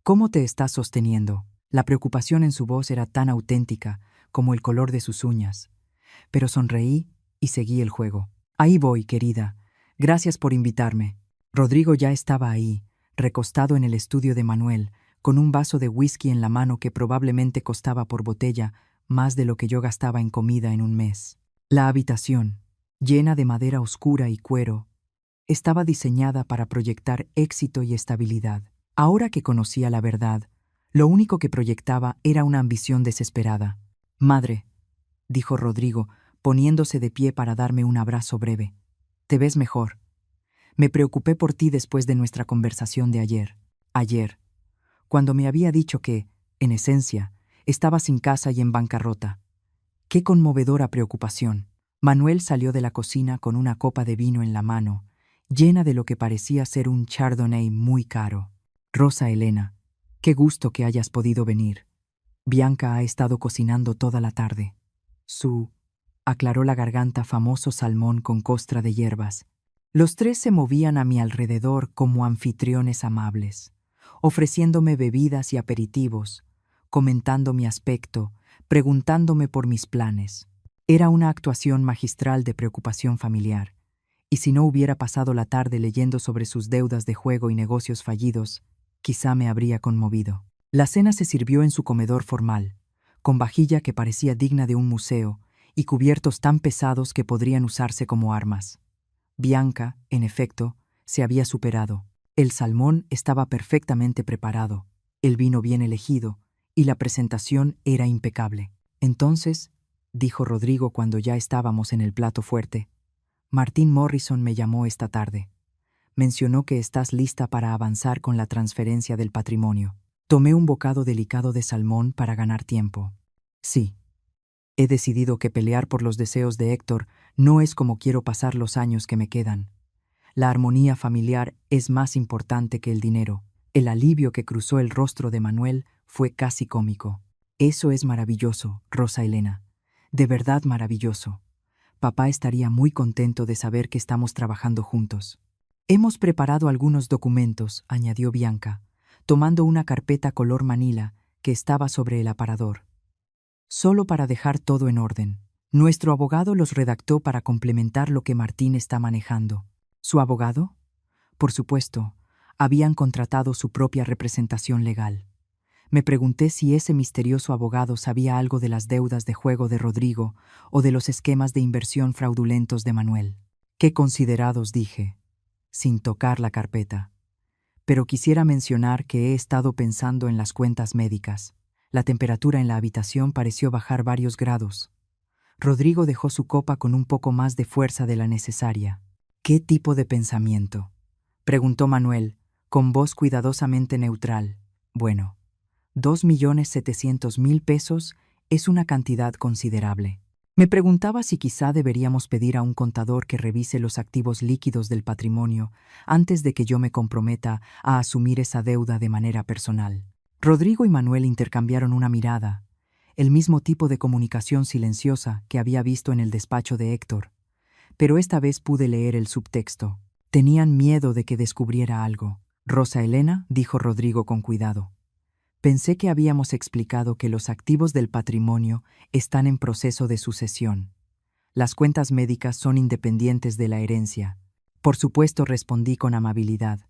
¿Cómo te estás sosteniendo? La preocupación en su voz era tan auténtica como el color de sus uñas. Pero sonreí y seguí el juego. Ahí voy, querida. Gracias por invitarme. Rodrigo ya estaba ahí, recostado en el estudio de Manuel, con un vaso de whisky en la mano que probablemente costaba por botella más de lo que yo gastaba en comida en un mes. La habitación, llena de madera oscura y cuero, estaba diseñada para proyectar éxito y estabilidad. Ahora que conocía la verdad, lo único que proyectaba era una ambición desesperada. «Madre», dijo Rodrigo, poniéndose de pie para darme un abrazo breve. «Te ves mejor. Me preocupé por ti después de nuestra conversación de ayer. Cuando me había dicho que, en esencia, estaba sin casa y en bancarrota. ¡Qué conmovedora preocupación!». Manuel salió de la cocina con una copa de vino en la mano, llena de lo que parecía ser un Chardonnay muy caro. «Rosa Elena, qué gusto que hayas podido venir. Bianca ha estado cocinando toda la tarde. Aclaró la garganta famoso salmón con costra de hierbas. Los tres se movían a mi alrededor como anfitriones amables, ofreciéndome bebidas y aperitivos, comentando mi aspecto, preguntándome por mis planes. Era una actuación magistral de preocupación familiar, y si no hubiera pasado la tarde leyendo sobre sus deudas de juego y negocios fallidos, quizá me habría conmovido. La cena se sirvió en su comedor formal, con vajilla que parecía digna de un museo y cubiertos tan pesados que podrían usarse como armas. Bianca, en efecto, se había superado. El salmón estaba perfectamente preparado, el vino bien elegido, y la presentación era impecable. «Entonces», dijo Rodrigo cuando ya estábamos en el plato fuerte, «Martin Morrison me llamó esta tarde. Mencionó que estás lista para avanzar con la transferencia del patrimonio». Tomé un bocado delicado de salmón para ganar tiempo. «Sí. He decidido que pelear por los deseos de Héctor no es como quiero pasar los años que me quedan. La armonía familiar es más importante que el dinero». El alivio que cruzó el rostro de Manuel fue casi cómico. «Eso es maravilloso, Rosa Elena. De verdad maravilloso. Papá estaría muy contento de saber que estamos trabajando juntos». «Hemos preparado algunos documentos», añadió Bianca, tomando una carpeta color manila que estaba sobre el aparador. «Solo para dejar todo en orden. Nuestro abogado los redactó para complementar lo que Martín está manejando». «¿Su abogado?» Por supuesto, habían contratado su propia representación legal. Me pregunté si ese misterioso abogado sabía algo de las deudas de juego de Rodrigo o de los esquemas de inversión fraudulentos de Manuel. «Qué considerados», dije, sin tocar la carpeta. «Pero quisiera mencionar que he estado pensando en las cuentas médicas». La temperatura en la habitación pareció bajar varios grados. Rodrigo dejó su copa con un poco más de fuerza de la necesaria. «¿Qué tipo de pensamiento?», preguntó Manuel, con voz cuidadosamente neutral. Bueno, 2.700.000 pesos es una cantidad considerable. Me preguntaba si quizá deberíamos pedir a un contador que revise los activos líquidos del patrimonio antes de que yo me comprometa a asumir esa deuda de manera personal. Rodrigo y Manuel intercambiaron una mirada, el mismo tipo de comunicación silenciosa que había visto en el despacho de Héctor, pero esta vez pude leer el subtexto. Tenían miedo de que descubriera algo. Rosa Elena, dijo Rodrigo con cuidado. Pensé que habíamos explicado que los activos del patrimonio están en proceso de sucesión. Las cuentas médicas son independientes de la herencia. Por supuesto, respondí con amabilidad,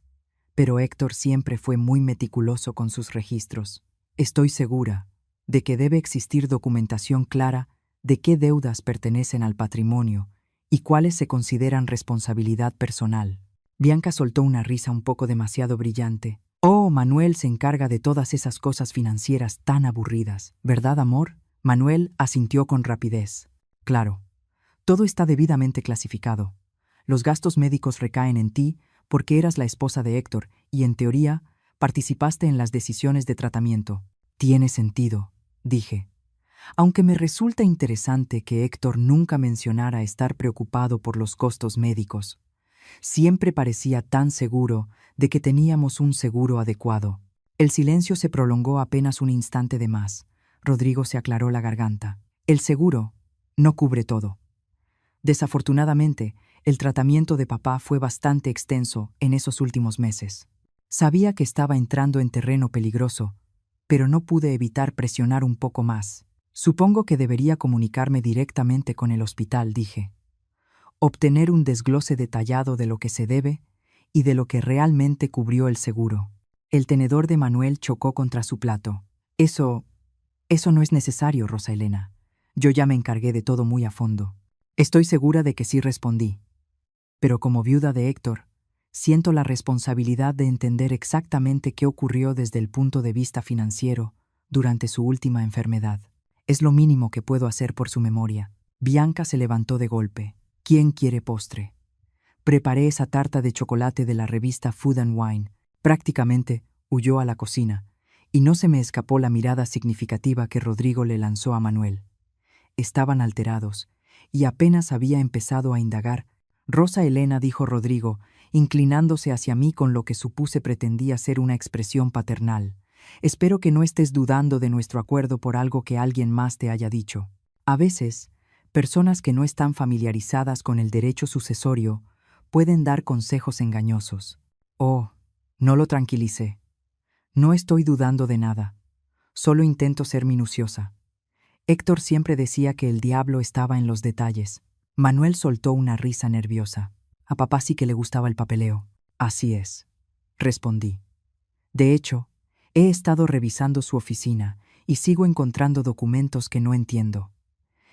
pero Héctor siempre fue muy meticuloso con sus registros. Estoy segura de que debe existir documentación clara de qué deudas pertenecen al patrimonio y cuáles se consideran responsabilidad personal. Bianca soltó una risa un poco demasiado brillante. Oh, Manuel se encarga de todas esas cosas financieras tan aburridas, ¿verdad, amor? Manuel asintió con rapidez. Claro, todo está debidamente clasificado. Los gastos médicos recaen en ti porque eras la esposa de Héctor y, en teoría, participaste en las decisiones de tratamiento. Tiene sentido, dije. Aunque me resulta interesante que Héctor nunca mencionara estar preocupado por los costos médicos. Siempre parecía tan seguro de que teníamos un seguro adecuado. El silencio se prolongó apenas un instante de más. Rodrigo se aclaró la garganta. El seguro no cubre todo. Desafortunadamente, el tratamiento de papá fue bastante extenso en esos últimos meses. Sabía que estaba entrando en terreno peligroso, pero no pude evitar presionar un poco más. Supongo que debería comunicarme directamente con el hospital, dije. Obtener un desglose detallado de lo que se debe y de lo que realmente cubrió el seguro. El tenedor de Manuel chocó contra su plato. Eso no es necesario, Rosa Elena. Yo ya me encargué de todo muy a fondo. Estoy segura de que sí, respondí. Pero como viuda de Héctor, siento la responsabilidad de entender exactamente qué ocurrió desde el punto de vista financiero durante su última enfermedad. Es lo mínimo que puedo hacer por su memoria. Bianca se levantó de golpe. ¿Quién quiere postre? Preparé esa tarta de chocolate de la revista Food and Wine. Prácticamente huyó a la cocina, y no se me escapó la mirada significativa que Rodrigo le lanzó a Manuel. Estaban alterados, y apenas había empezado a indagar. Rosa Elena, dijo Rodrigo, inclinándose hacia mí con lo que supuse pretendía ser una expresión paternal. Espero que no estés dudando de nuestro acuerdo por algo que alguien más te haya dicho. A veces, personas que no están familiarizadas con el derecho sucesorio pueden dar consejos engañosos. Oh, no lo tranquilicé. No estoy dudando de nada. Solo intento ser minuciosa. Héctor siempre decía que el diablo estaba en los detalles. Manuel soltó una risa nerviosa. A papá sí que le gustaba el papeleo. Así es, respondí. De hecho, he estado revisando su oficina y sigo encontrando documentos que no entiendo.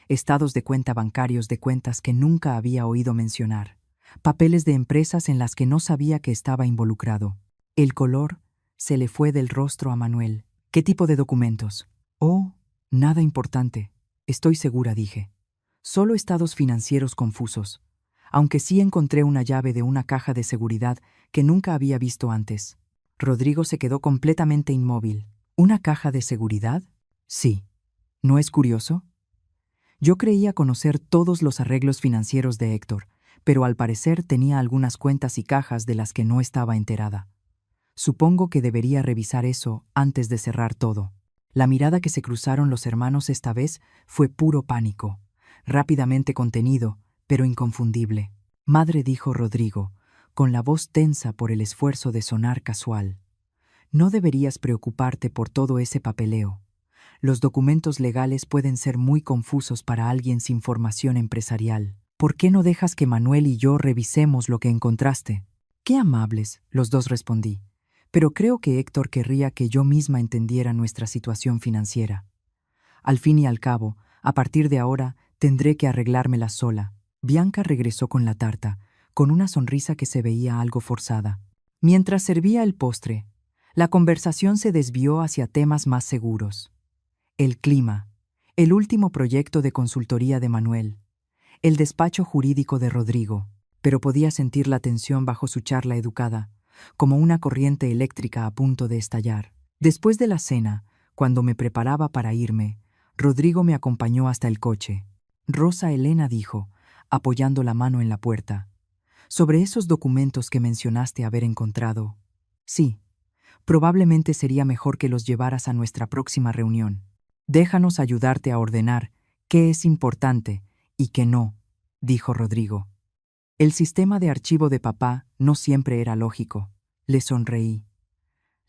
Estados de cuenta bancarios de cuentas que nunca había oído mencionar. Papeles de empresas en las que no sabía que estaba involucrado. El color se le fue del rostro a Manuel. ¿Qué tipo de documentos? Oh, nada importante. Estoy segura, dije. Solo estados financieros confusos, aunque sí encontré una llave de una caja de seguridad que nunca había visto antes. Rodrigo se quedó completamente inmóvil. ¿Una caja de seguridad? Sí. ¿No es curioso? Yo creía conocer todos los arreglos financieros de Héctor, pero al parecer tenía algunas cuentas y cajas de las que no estaba enterada. Supongo que debería revisar eso antes de cerrar todo. La mirada que se cruzaron los hermanos esta vez fue puro pánico, rápidamente contenido, pero inconfundible. Madre, dijo Rodrigo, con la voz tensa por el esfuerzo de sonar casual. No deberías preocuparte por todo ese papeleo. Los documentos legales pueden ser muy confusos para alguien sin formación empresarial. ¿Por qué no dejas que Manuel y yo revisemos lo que encontraste? Qué amables, los dos respondí. Pero creo que Héctor querría que yo misma entendiera nuestra situación financiera. Al fin y al cabo, a partir de ahora, tendré que arreglármela sola. Bianca regresó con la tarta, con una sonrisa que se veía algo forzada. Mientras servía el postre, la conversación se desvió hacia temas más seguros. El clima, el último proyecto de consultoría de Manuel, el despacho jurídico de Rodrigo, pero podía sentir la tensión bajo su charla educada, como una corriente eléctrica a punto de estallar. Después de la cena, cuando me preparaba para irme, Rodrigo me acompañó hasta el coche. Rosa Elena dijo, apoyando la mano en la puerta: «Sobre esos documentos que mencionaste haber encontrado. Sí, probablemente sería mejor que los llevaras a nuestra próxima reunión. Déjanos ayudarte a ordenar qué es importante y qué no», dijo Rodrigo. El sistema de archivo de papá no siempre era lógico. Le sonreí.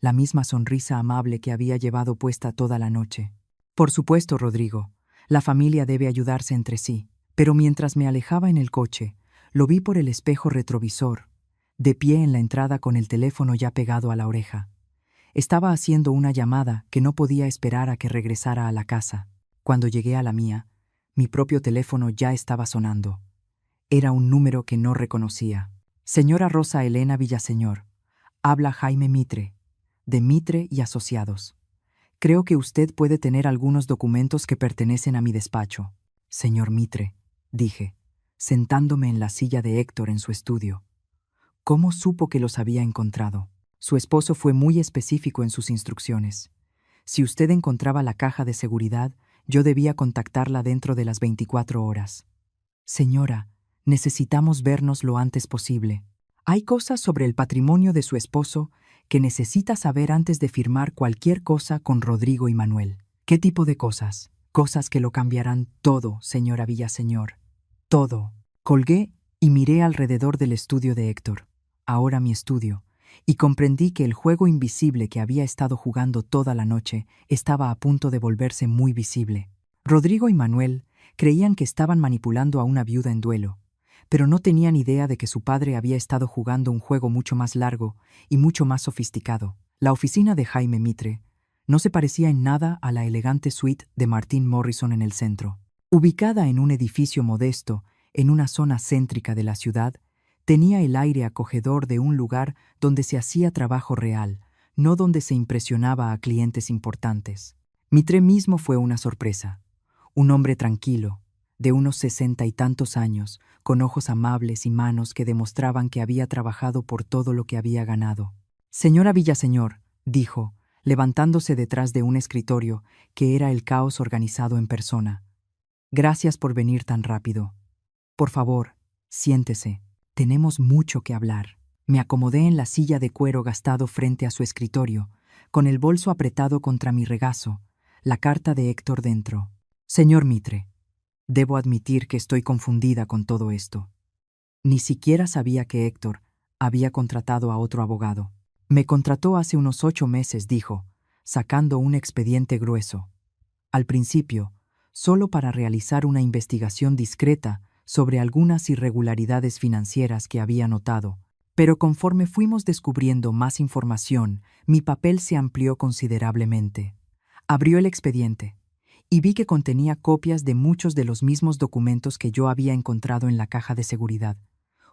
La misma sonrisa amable que había llevado puesta toda la noche. Por supuesto, Rodrigo, la familia debe ayudarse entre sí. Pero mientras me alejaba en el coche, lo vi por el espejo retrovisor, de pie en la entrada con el teléfono ya pegado a la oreja. Estaba haciendo una llamada que no podía esperar a que regresara a la casa. Cuando llegué a la mía, mi propio teléfono ya estaba sonando. Era un número que no reconocía. «Señora Rosa Elena Villaseñor, habla Jaime Mitre, de Mitre y Asociados. Creo que usted puede tener algunos documentos que pertenecen a mi despacho». «Señor Mitre», dije, sentándome en la silla de Héctor en su estudio. ¿Cómo supo que los había encontrado? Su esposo fue muy específico en sus instrucciones. Si usted encontraba la caja de seguridad, yo debía contactarla dentro de las 24 horas. «Señora, necesitamos vernos lo antes posible. Hay cosas sobre el patrimonio de su esposo que necesita saber antes de firmar cualquier cosa con Rodrigo y Manuel». «¿Qué tipo de cosas?» «Cosas que lo cambiarán todo, señora Villaseñor. Todo». Colgué y miré alrededor del estudio de Héctor, ahora mi estudio, y comprendí que el juego invisible que había estado jugando toda la noche estaba a punto de volverse muy visible. Rodrigo y Manuel creían que estaban manipulando a una viuda en duelo, pero no tenían idea de que su padre había estado jugando un juego mucho más largo y mucho más sofisticado. La oficina de Jaime Mitre no se parecía en nada a la elegante suite de Martin Morrison en el centro. Ubicada en un edificio modesto, en una zona céntrica de la ciudad, tenía el aire acogedor de un lugar donde se hacía trabajo real, no donde se impresionaba a clientes importantes. Mitre mismo fue una sorpresa. Un hombre tranquilo, de unos 60 y tantos años, con ojos amables y manos que demostraban que había trabajado por todo lo que había ganado. «Señora Villaseñor», dijo, levantándose detrás de un escritorio que era el caos organizado en persona. «Gracias por venir tan rápido. Por favor, siéntese. Tenemos mucho que hablar». Me acomodé en la silla de cuero gastado frente a su escritorio, con el bolso apretado contra mi regazo, la carta de Héctor dentro. «Señor Mitre, debo admitir que estoy confundida con todo esto. Ni siquiera sabía que Héctor había contratado a otro abogado. Me contrató hace unos 8 meses», dijo, sacando un expediente grueso. «Al principio, solo para realizar una investigación discreta sobre algunas irregularidades financieras que había notado, pero conforme fuimos descubriendo más información, mi papel se amplió considerablemente». Abrió el expediente y vi que contenía copias de muchos de los mismos documentos que yo había encontrado en la caja de seguridad,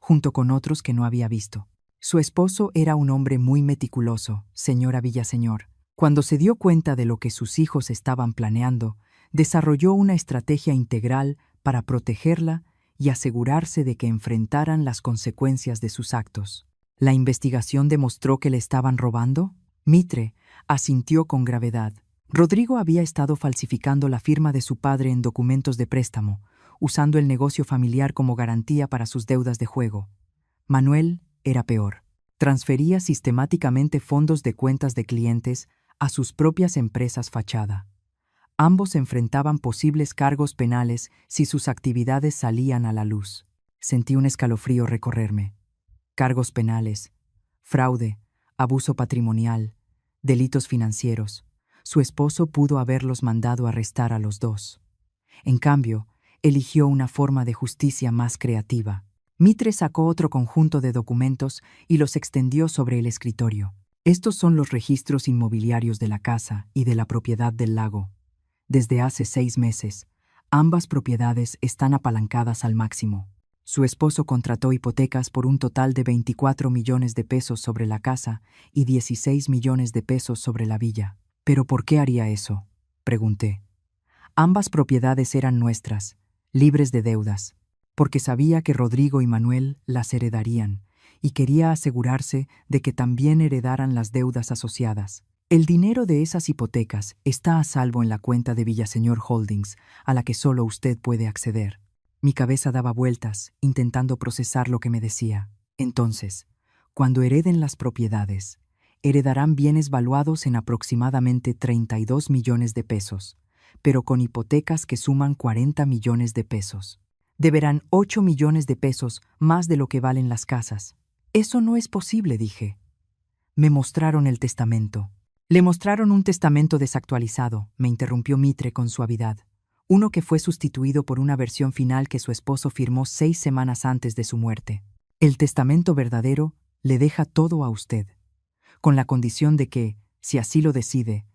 junto con otros que no había visto. Su esposo era un hombre muy meticuloso, señora Villaseñor. Cuando se dio cuenta de lo que sus hijos estaban planeando, desarrolló una estrategia integral para protegerla y asegurarse de que enfrentaran las consecuencias de sus actos. ¿La investigación demostró que le estaban robando? Mitre asintió con gravedad. Rodrigo había estado falsificando la firma de su padre en documentos de préstamo, usando el negocio familiar como garantía para sus deudas de juego. Manuel era peor. Transfería sistemáticamente fondos de cuentas de clientes a sus propias empresas fachada. Ambos enfrentaban posibles cargos penales si sus actividades salían a la luz. Sentí un escalofrío recorrerme. Cargos penales, fraude, abuso patrimonial, delitos financieros. Su esposo pudo haberlos mandado arrestar a los dos. En cambio, eligió una forma de justicia más creativa. Mitre sacó otro conjunto de documentos y los extendió sobre el escritorio. «Estos son los registros inmobiliarios de la casa y de la propiedad del lago. Desde hace 6 meses, ambas propiedades están apalancadas al máximo. Su esposo contrató hipotecas por un total de 24 millones de pesos sobre la casa y 16 millones de pesos sobre la villa». «¿Pero por qué haría eso?», pregunté. «Ambas propiedades eran nuestras, libres de deudas, porque sabía que Rodrigo y Manuel las heredarían, y quería asegurarse de que también heredaran las deudas asociadas. El dinero de esas hipotecas está a salvo en la cuenta de Villaseñor Holdings, a la que solo usted puede acceder. Mi cabeza daba vueltas, intentando procesar lo que me decía. Entonces, cuando hereden las propiedades, heredarán bienes valuados en aproximadamente 32 millones de pesos, pero con hipotecas que suman 40 millones de pesos. Deberán 8 millones de pesos más de lo que valen las casas. Eso no es posible, dije. Me mostraron el testamento. Le mostraron un testamento desactualizado, me interrumpió Mitre con suavidad. Uno que fue sustituido por una versión final que su esposo firmó 6 semanas antes de su muerte. El testamento verdadero le deja todo a usted, con la condición de que, si así lo decide,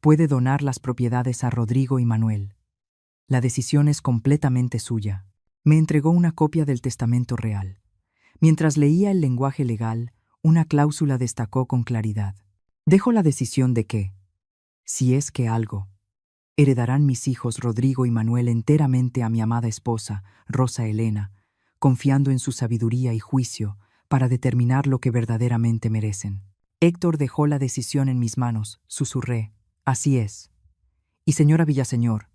puede donar las propiedades a Rodrigo y Manuel. La decisión es completamente suya. Me entregó una copia del testamento real. Mientras leía el lenguaje legal, una cláusula destacó con claridad. Dejo la decisión de que, si es que algo, heredarán mis hijos Rodrigo y Manuel enteramente a mi amada esposa, Rosa Elena, confiando en su sabiduría y juicio para determinar lo que verdaderamente merecen. Héctor dejó la decisión en mis manos, susurré. Así es. Y señora Villaseñor,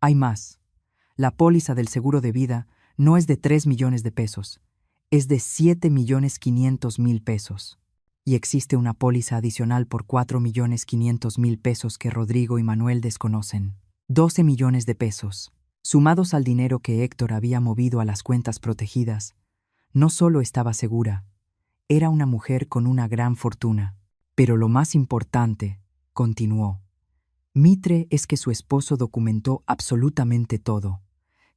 hay más. La póliza del seguro de vida no es de 3 millones de pesos, es de 7.500.000 pesos. Y existe una póliza adicional por 4.500.000 pesos que Rodrigo y Manuel desconocen. 12 millones de pesos, sumados al dinero que Héctor había movido a las cuentas protegidas. No solo estaba segura, era una mujer con una gran fortuna. Pero lo más importante, continuó, Mitre, es que su esposo documentó absolutamente todo.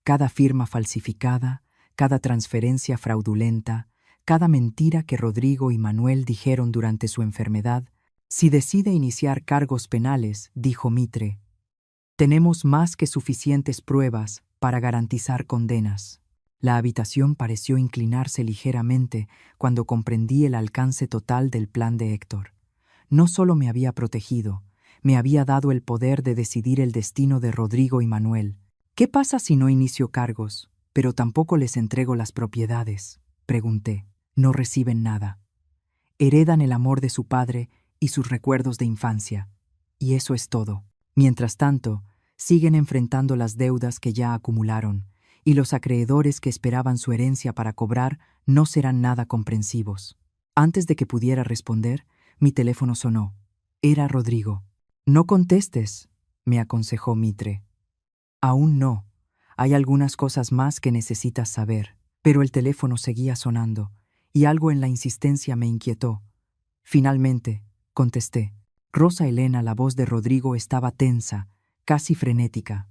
Cada firma falsificada, cada transferencia fraudulenta, cada mentira que Rodrigo y Manuel dijeron durante su enfermedad. Si decide iniciar cargos penales, dijo Mitre, tenemos más que suficientes pruebas para garantizar condenas. La habitación pareció inclinarse ligeramente cuando comprendí el alcance total del plan de Héctor. No solo me había protegido, me había dado el poder de decidir el destino de Rodrigo y Manuel. ¿Qué pasa si no inicio cargos, pero tampoco les entrego las propiedades?, pregunté. No reciben nada. Heredan el amor de su padre y sus recuerdos de infancia. Y eso es todo. Mientras tanto, siguen enfrentando las deudas que ya acumularon, y los acreedores que esperaban su herencia para cobrar no serán nada comprensivos. Antes de que pudiera responder, mi teléfono sonó. Era Rodrigo. No contestes, me aconsejó Mitre. Aún no. Hay algunas cosas más que necesitas saber. Pero el teléfono seguía sonando, y algo en la insistencia me inquietó. Finalmente, contesté. Rosa Elena, la voz de Rodrigo estaba tensa, casi frenética.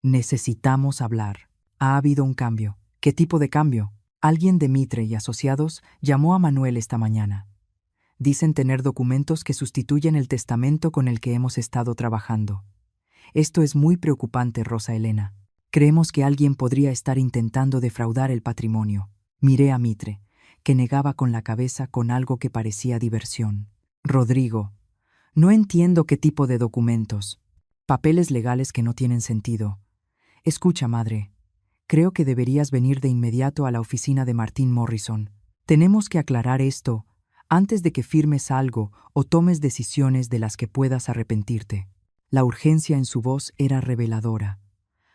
Necesitamos hablar. Ha habido un cambio. ¿Qué tipo de cambio? Alguien de Mitre y Asociados llamó a Manuel esta mañana. Dicen tener documentos que sustituyen el testamento con el que hemos estado trabajando. Esto es muy preocupante, Rosa Elena. Creemos que alguien podría estar intentando defraudar el patrimonio. Miré a Mitre, que negaba con la cabeza con algo que parecía diversión. Rodrigo, no entiendo qué tipo de documentos. Papeles legales que no tienen sentido. Escucha, madre. Creo que deberías venir de inmediato a la oficina de Martin Morrison. Tenemos que aclarar esto antes de que firmes algo o tomes decisiones de las que puedas arrepentirte. La urgencia en su voz era reveladora.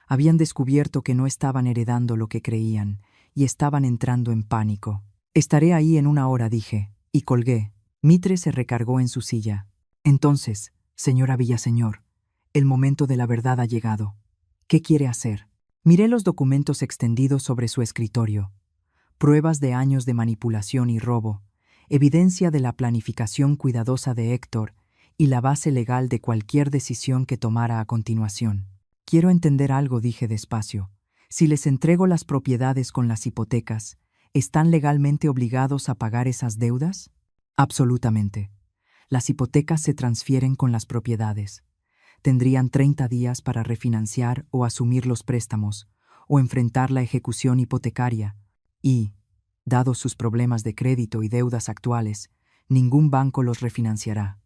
Habían descubierto que no estaban heredando lo que creían y estaban entrando en pánico. Estaré ahí en 1 hora, dije, y colgué. Mitre se recargó en su silla. Entonces, señora Villaseñor, el momento de la verdad ha llegado. ¿Qué quiere hacer? Miré los documentos extendidos sobre su escritorio. Pruebas de años de manipulación y robo, evidencia de la planificación cuidadosa de Héctor y la base legal de cualquier decisión que tomara a continuación. Quiero entender algo, dije despacio. Si les entrego las propiedades con las hipotecas, ¿están legalmente obligados a pagar esas deudas? Absolutamente. Las hipotecas se transfieren con las propiedades. Tendrían 30 días para refinanciar o asumir los préstamos, o enfrentar la ejecución hipotecaria, y, dados sus problemas de crédito y deudas actuales, ningún banco los refinanciará.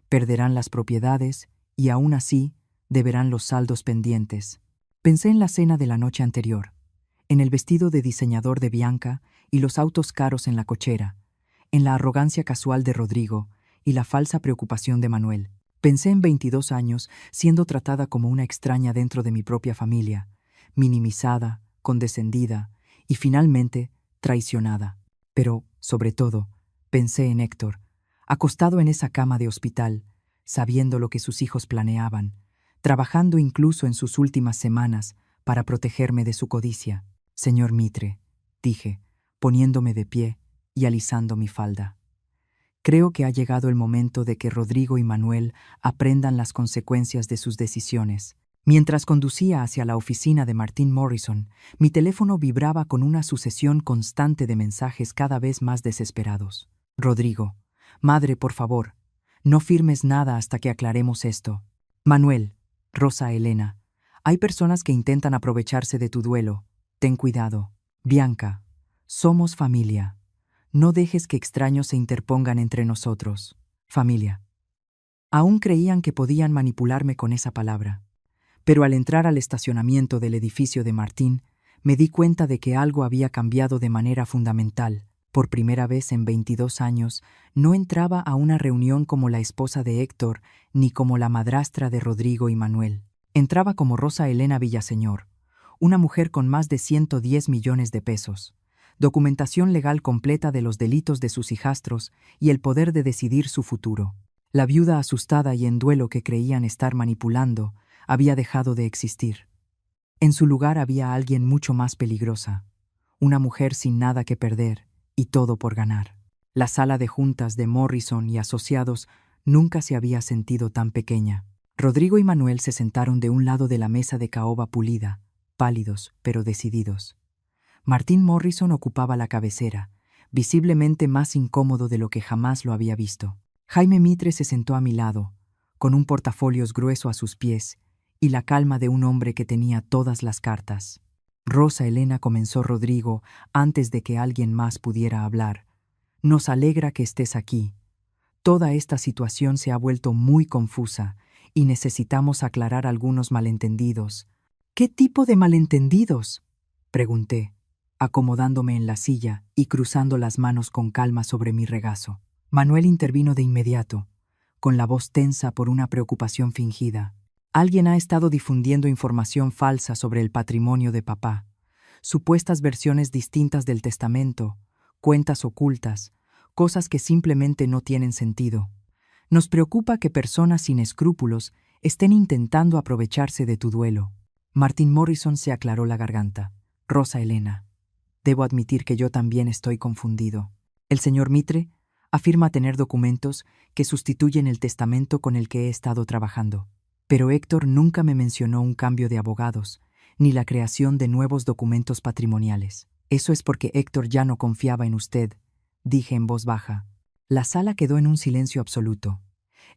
Perderán las propiedades y, aún así, deberán los saldos pendientes. Pensé en la cena de la noche anterior. en el vestido de diseñador de Bianca y los autos caros en la cochera, en la arrogancia casual de Rodrigo y la falsa preocupación de Manuel. Pensé en 22 años siendo tratada como una extraña dentro de mi propia familia, minimizada, condescendida y finalmente traicionada. Pero, sobre todo, pensé en Héctor, acostado en esa cama de hospital, sabiendo lo que sus hijos planeaban, trabajando incluso en sus últimas semanas para protegerme de su codicia. Señor Mitre, dije, poniéndome de pie y alisando mi falda. Creo que ha llegado el momento de que Rodrigo y Manuel aprendan las consecuencias de sus decisiones. Mientras conducía hacia la oficina de Martin Morrison, mi teléfono vibraba con una sucesión constante de mensajes cada vez más desesperados. Rodrigo, madre, por favor, no firmes nada hasta que aclaremos esto. Manuel, Rosa Elena, hay personas que intentan aprovecharse de tu duelo. Ten cuidado. Bianca, somos familia. No dejes que extraños se interpongan entre nosotros. Familia. Aún creían que podían manipularme con esa palabra. Pero al entrar al estacionamiento del edificio de Martín, me di cuenta de que algo había cambiado de manera fundamental. Por primera vez en 22 años, no entraba a una reunión como la esposa de Héctor ni como la madrastra de Rodrigo y Manuel. Entraba como Rosa Elena Villaseñor, una mujer con más de 110 millones de pesos, documentación legal completa de los delitos de sus hijastros y el poder de decidir su futuro. La viuda asustada y en duelo que creían estar manipulando había dejado de existir. En su lugar había alguien mucho más peligrosa, una mujer sin nada que perder y todo por ganar. La sala de juntas de Morrison y asociados nunca se había sentido tan pequeña. Rodrigo y Manuel se sentaron de un lado de la mesa de caoba pulida, pálidos pero decididos. Martin Morrison ocupaba la cabecera, visiblemente más incómodo de lo que jamás lo había visto. Jaime Mitre se sentó a mi lado, con un portafolios grueso a sus pies y la calma de un hombre que tenía todas las cartas. Rosa Elena, comenzó Rodrigo antes de que alguien más pudiera hablar. Nos alegra que estés aquí. Toda esta situación se ha vuelto muy confusa y necesitamos aclarar algunos malentendidos. ¿Qué tipo de malentendidos?, pregunté, acomodándome en la silla y cruzando las manos con calma sobre mi regazo. Manuel intervino de inmediato, con la voz tensa por una preocupación fingida. Alguien ha estado difundiendo información falsa sobre el patrimonio de papá, supuestas versiones distintas del testamento, cuentas ocultas, cosas que simplemente no tienen sentido. Nos preocupa que personas sin escrúpulos estén intentando aprovecharse de tu duelo. Martin Morrison se aclaró la garganta. Rosa Elena, debo admitir que yo también estoy confundido. El señor Mitre afirma tener documentos que sustituyen el testamento con el que he estado trabajando. Pero Héctor nunca me mencionó un cambio de abogados, ni la creación de nuevos documentos patrimoniales. Eso es porque Héctor ya no confiaba en usted, dije en voz baja. La sala quedó en un silencio absoluto.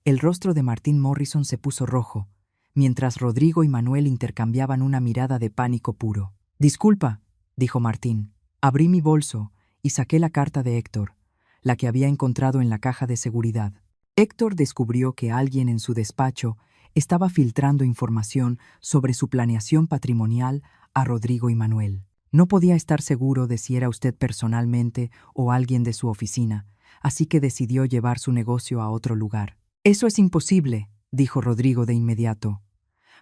El rostro de Martin Morrison se puso rojo, mientras Rodrigo y Manuel intercambiaban una mirada de pánico puro. Disculpa, dijo Martín. Abrí mi bolso y saqué la carta de Héctor, la que había encontrado en la caja de seguridad. Héctor descubrió que alguien en su despacho estaba filtrando información sobre su planeación patrimonial a Rodrigo y Manuel. No podía estar seguro de si era usted personalmente o alguien de su oficina, así que decidió llevar su negocio a otro lugar. Eso es imposible, dijo Rodrigo de inmediato.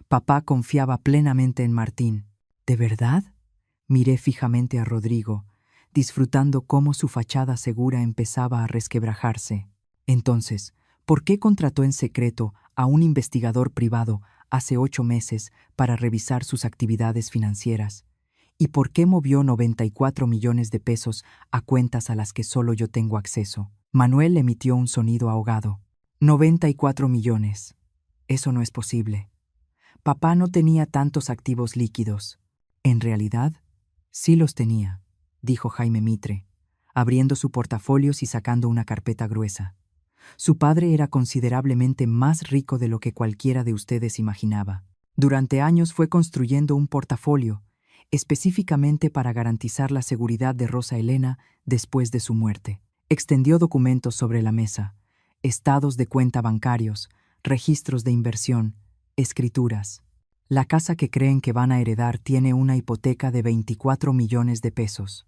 Papá confiaba plenamente en Martín. ¿De verdad? Miré fijamente a Rodrigo, disfrutando cómo su fachada segura empezaba a resquebrajarse. Entonces, ¿por qué contrató en secreto a un investigador privado hace 8 meses para revisar sus actividades financieras? ¿Y por qué movió 94 millones de pesos a cuentas a las que solo yo tengo acceso? Manuel emitió un sonido ahogado. 94 millones. Eso no es posible. Papá no tenía tantos activos líquidos. En realidad, sí los tenía, dijo Jaime Mitre, abriendo su portafolios y sacando una carpeta gruesa. Su padre era considerablemente más rico de lo que cualquiera de ustedes imaginaba. Durante años fue construyendo un portafolio, específicamente para garantizar la seguridad de Rosa Elena después de su muerte. Extendió documentos sobre la mesa, estados de cuenta bancarios, registros de inversión, escrituras. La casa que creen que van a heredar tiene una hipoteca de 24 millones de pesos.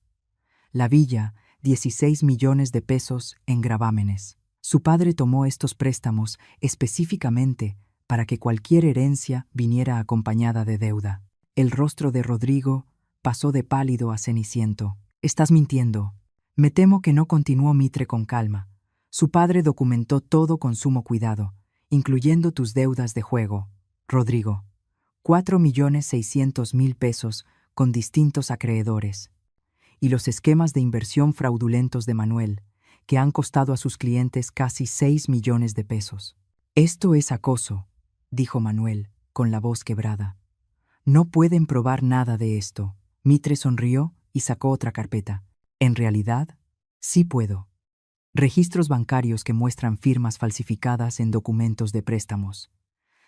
La villa, 16 millones de pesos en gravámenes. Su padre tomó estos préstamos específicamente para que cualquier herencia viniera acompañada de deuda. El rostro de Rodrigo pasó de pálido a ceniciento. «Estás mintiendo». «Me temo que no», continuó Mitre con calma. «Su padre documentó todo con sumo cuidado, incluyendo tus deudas de juego, Rodrigo. 4.600.000 pesos con distintos acreedores. Y los esquemas de inversión fraudulentos de Manuel, que han costado a sus clientes casi 6 millones de pesos. «Esto es acoso», dijo Manuel, con la voz quebrada. «No pueden probar nada de esto». Mitre sonrió y sacó otra carpeta. «En realidad, sí puedo. Registros bancarios que muestran firmas falsificadas en documentos de préstamos.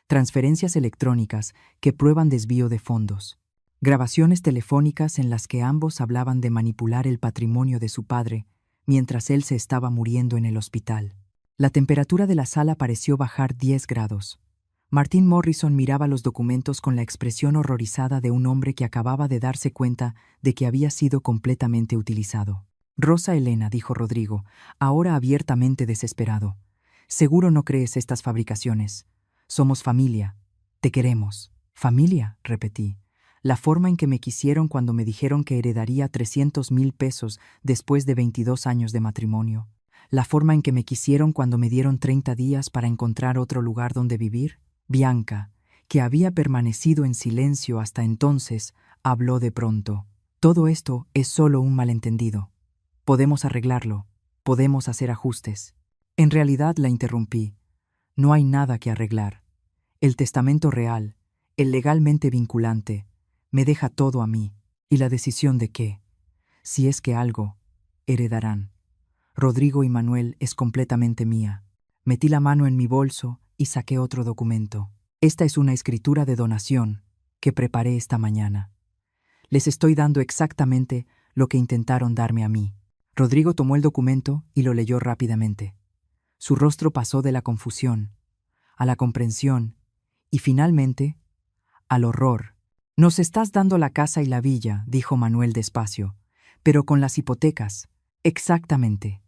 Transferencias electrónicas que prueban desvío de fondos. Grabaciones telefónicas en las que ambos hablaban de manipular el patrimonio de su padre mientras él se estaba muriendo en el hospital». La temperatura de la sala pareció bajar 10 grados. Martin Morrison miraba los documentos con la expresión horrorizada de un hombre que acababa de darse cuenta de que había sido completamente utilizado. «Rosa Elena», dijo Rodrigo, ahora abiertamente desesperado. «Seguro no crees estas fabricaciones. Somos familia. Te queremos». «¿Familia?», repetí. «La forma en que me quisieron cuando me dijeron que heredaría 300.000 pesos después de 22 años de matrimonio. La forma en que me quisieron cuando me dieron 30 días para encontrar otro lugar donde vivir». Bianca, que había permanecido en silencio hasta entonces, habló de pronto. «Todo esto es solo un malentendido. Podemos arreglarlo. Podemos hacer ajustes». En realidad, la interrumpí. «No hay nada que arreglar. El testamento real, el legalmente vinculante, me deja todo a mí. ¿Y la decisión de qué? Si es que algo, heredarán. Rodrigo y Manuel es completamente mía». Metí la mano en mi bolso y saqué otro documento. «Esta es una escritura de donación que preparé esta mañana. Les estoy dando exactamente lo que intentaron darme a mí». Rodrigo tomó el documento y lo leyó rápidamente. Su rostro pasó de la confusión a la comprensión y finalmente al horror. «Nos estás dando la casa y la villa», dijo Manuel despacio, «pero con las hipotecas». «Exactamente.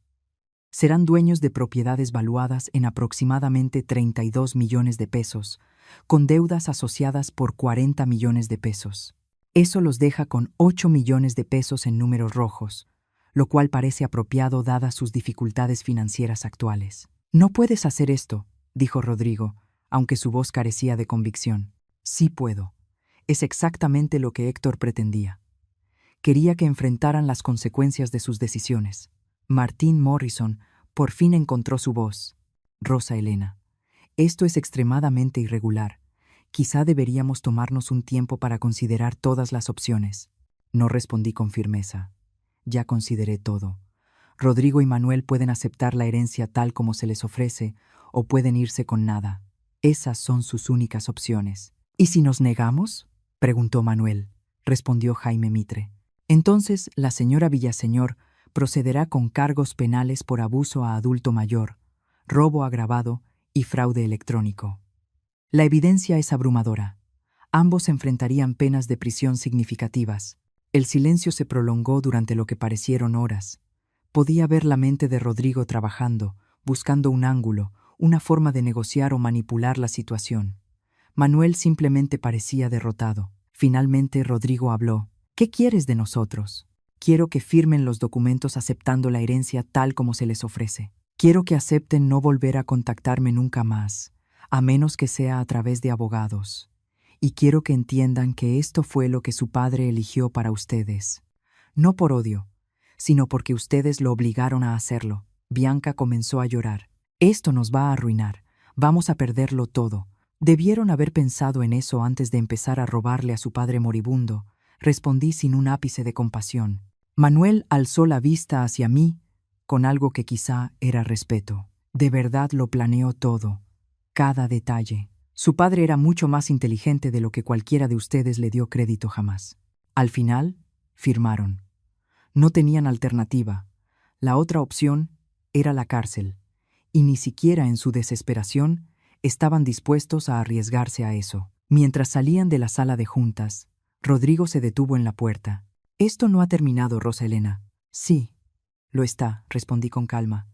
Serán dueños de propiedades valuadas en aproximadamente 32 millones de pesos, con deudas asociadas por 40 millones de pesos. Eso los deja con 8 millones de pesos en números rojos, lo cual parece apropiado dadas sus dificultades financieras actuales». «No puedes hacer esto», dijo Rodrigo, aunque su voz carecía de convicción. «Sí puedo. Es exactamente lo que Héctor pretendía. Quería que enfrentaran las consecuencias de sus decisiones». Martin Morrison por fin encontró su voz. «Rosa Elena, esto es extremadamente irregular. Quizá deberíamos tomarnos un tiempo para considerar todas las opciones». No respondí con firmeza. Ya consideré todo. Rodrigo y Manuel pueden aceptar la herencia tal como se les ofrece o pueden irse con nada. Esas son sus únicas opciones. «¿Y si nos negamos?», preguntó Manuel. Respondió Jaime Mitre. «Entonces la señora Villaseñor procederá con cargos penales por abuso a adulto mayor, robo agravado y fraude electrónico. La evidencia es abrumadora. Ambos enfrentarían penas de prisión significativas». El silencio se prolongó durante lo que parecieron horas. Podía ver la mente de Rodrigo trabajando, buscando un ángulo, una forma de negociar o manipular la situación. Manuel simplemente parecía derrotado. Finalmente Rodrigo habló. «¿Qué quieres de nosotros?». «Quiero que firmen los documentos aceptando la herencia tal como se les ofrece. Quiero que acepten no volver a contactarme nunca más, a menos que sea a través de abogados. Y quiero que entiendan que esto fue lo que su padre eligió para ustedes. No por odio, sino porque ustedes lo obligaron a hacerlo». Bianca comenzó a llorar. «Esto nos va a arruinar. Vamos a perderlo todo. Debieron haber pensado en eso antes de empezar a robarle a su padre moribundo», respondí sin un ápice de compasión. Manuel alzó la vista hacia mí con algo que quizá era respeto. «De verdad lo planeó todo, cada detalle. Su padre era mucho más inteligente de lo que cualquiera de ustedes le dio crédito jamás». Al final, firmaron. No tenían alternativa. La otra opción era la cárcel, y ni siquiera en su desesperación estaban dispuestos a arriesgarse a eso. Mientras salían de la sala de juntas, Rodrigo se detuvo en la puerta. «Esto no ha terminado, Rosa Elena». «Sí, lo está», respondí con calma.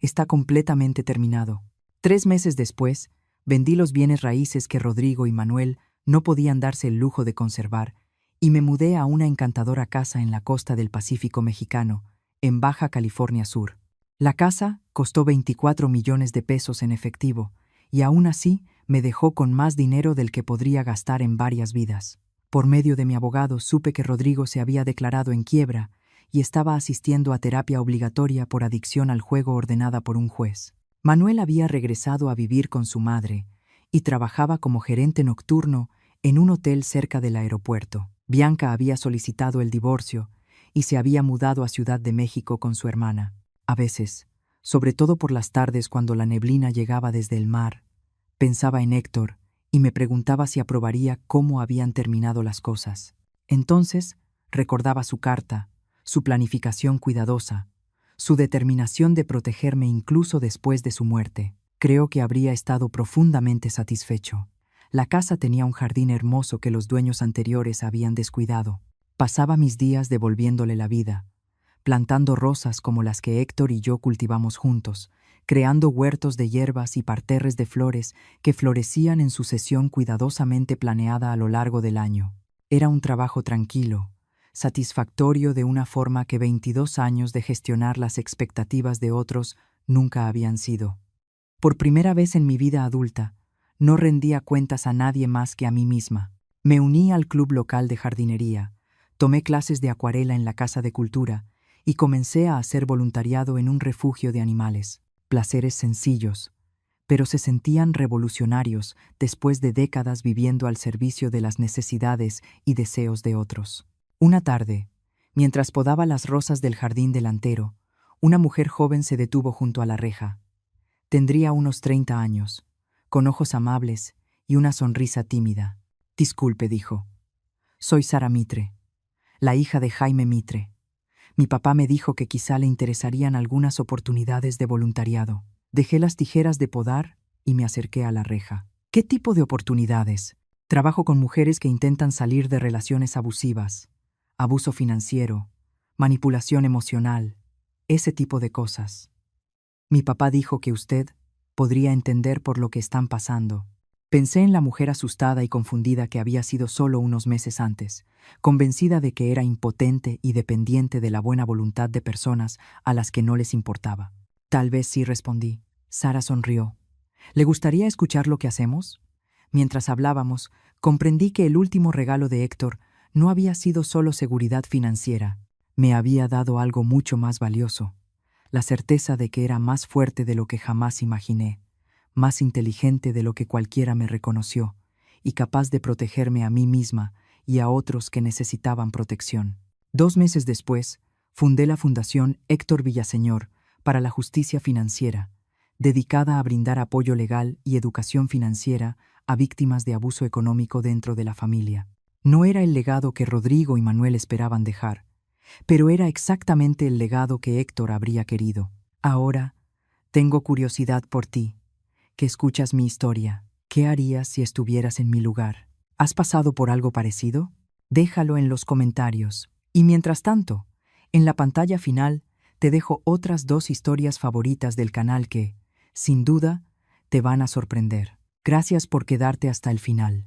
«Está completamente terminado». 3 meses después, vendí los bienes raíces que Rodrigo y Manuel no podían darse el lujo de conservar y me mudé a una encantadora casa en la costa del Pacífico mexicano, en Baja California Sur. La casa costó 24 millones de pesos en efectivo y aún así me dejó con más dinero del que podría gastar en varias vidas. Por medio de mi abogado supe que Rodrigo se había declarado en quiebra y estaba asistiendo a terapia obligatoria por adicción al juego ordenada por un juez. Manuel había regresado a vivir con su madre y trabajaba como gerente nocturno en un hotel cerca del aeropuerto. Bianca había solicitado el divorcio y se había mudado a Ciudad de México con su hermana. A veces, sobre todo por las tardes cuando la neblina llegaba desde el mar, pensaba en Héctor y me preguntaba si aprobaría cómo habían terminado las cosas. Entonces, recordaba su carta, su planificación cuidadosa, su determinación de protegerme incluso después de su muerte. Creo que habría estado profundamente satisfecho. La casa tenía un jardín hermoso que los dueños anteriores habían descuidado. Pasaba mis días devolviéndole la vida, plantando rosas como las que Héctor y yo cultivamos juntos, creando huertos de hierbas y parterres de flores que florecían en sucesión cuidadosamente planeada a lo largo del año. Era un trabajo tranquilo, satisfactorio de una forma que 22 años de gestionar las expectativas de otros nunca habían sido. Por primera vez en mi vida adulta, no rendía cuentas a nadie más que a mí misma. Me uní al club local de jardinería, tomé clases de acuarela en la Casa de Cultura y comencé a hacer voluntariado en un refugio de animales. Placeres sencillos, pero se sentían revolucionarios después de décadas viviendo al servicio de las necesidades y deseos de otros. Una tarde, mientras podaba las rosas del jardín delantero, una mujer joven se detuvo junto a la reja. Tendría unos 30 años, con ojos amables y una sonrisa tímida. «Disculpe», dijo. «Soy Sara Mitre, la hija de Jaime Mitre. Mi papá me dijo que quizá le interesarían algunas oportunidades de voluntariado». Dejé las tijeras de podar y me acerqué a la reja. «¿Qué tipo de oportunidades?» «Trabajo con mujeres que intentan salir de relaciones abusivas, abuso financiero, manipulación emocional, ese tipo de cosas. Mi papá dijo que usted podría entender por lo que están pasando». Pensé en la mujer asustada y confundida que había sido solo unos meses antes, convencida de que era impotente y dependiente de la buena voluntad de personas a las que no les importaba. «Tal vez sí», respondí. Sara sonrió. «¿Le gustaría escuchar lo que hacemos?» Mientras hablábamos, comprendí que el último regalo de Héctor no había sido solo seguridad financiera. Me había dado algo mucho más valioso, la certeza de que era más fuerte de lo que jamás imaginé, más inteligente de lo que cualquiera me reconoció, y capaz de protegerme a mí misma y a otros que necesitaban protección. 2 meses después, fundé la Fundación Héctor Villaseñor para la Justicia Financiera, dedicada a brindar apoyo legal y educación financiera a víctimas de abuso económico dentro de la familia. No era el legado que Rodrigo y Manuel esperaban dejar, pero era exactamente el legado que Héctor habría querido. Ahora, tengo curiosidad por ti, que escuchas mi historia. ¿Qué harías si estuvieras en mi lugar? ¿Has pasado por algo parecido? Déjalo en los comentarios. Y mientras tanto, en la pantalla final te dejo otras 2 historias favoritas del canal que, sin duda, te van a sorprender. Gracias por quedarte hasta el final.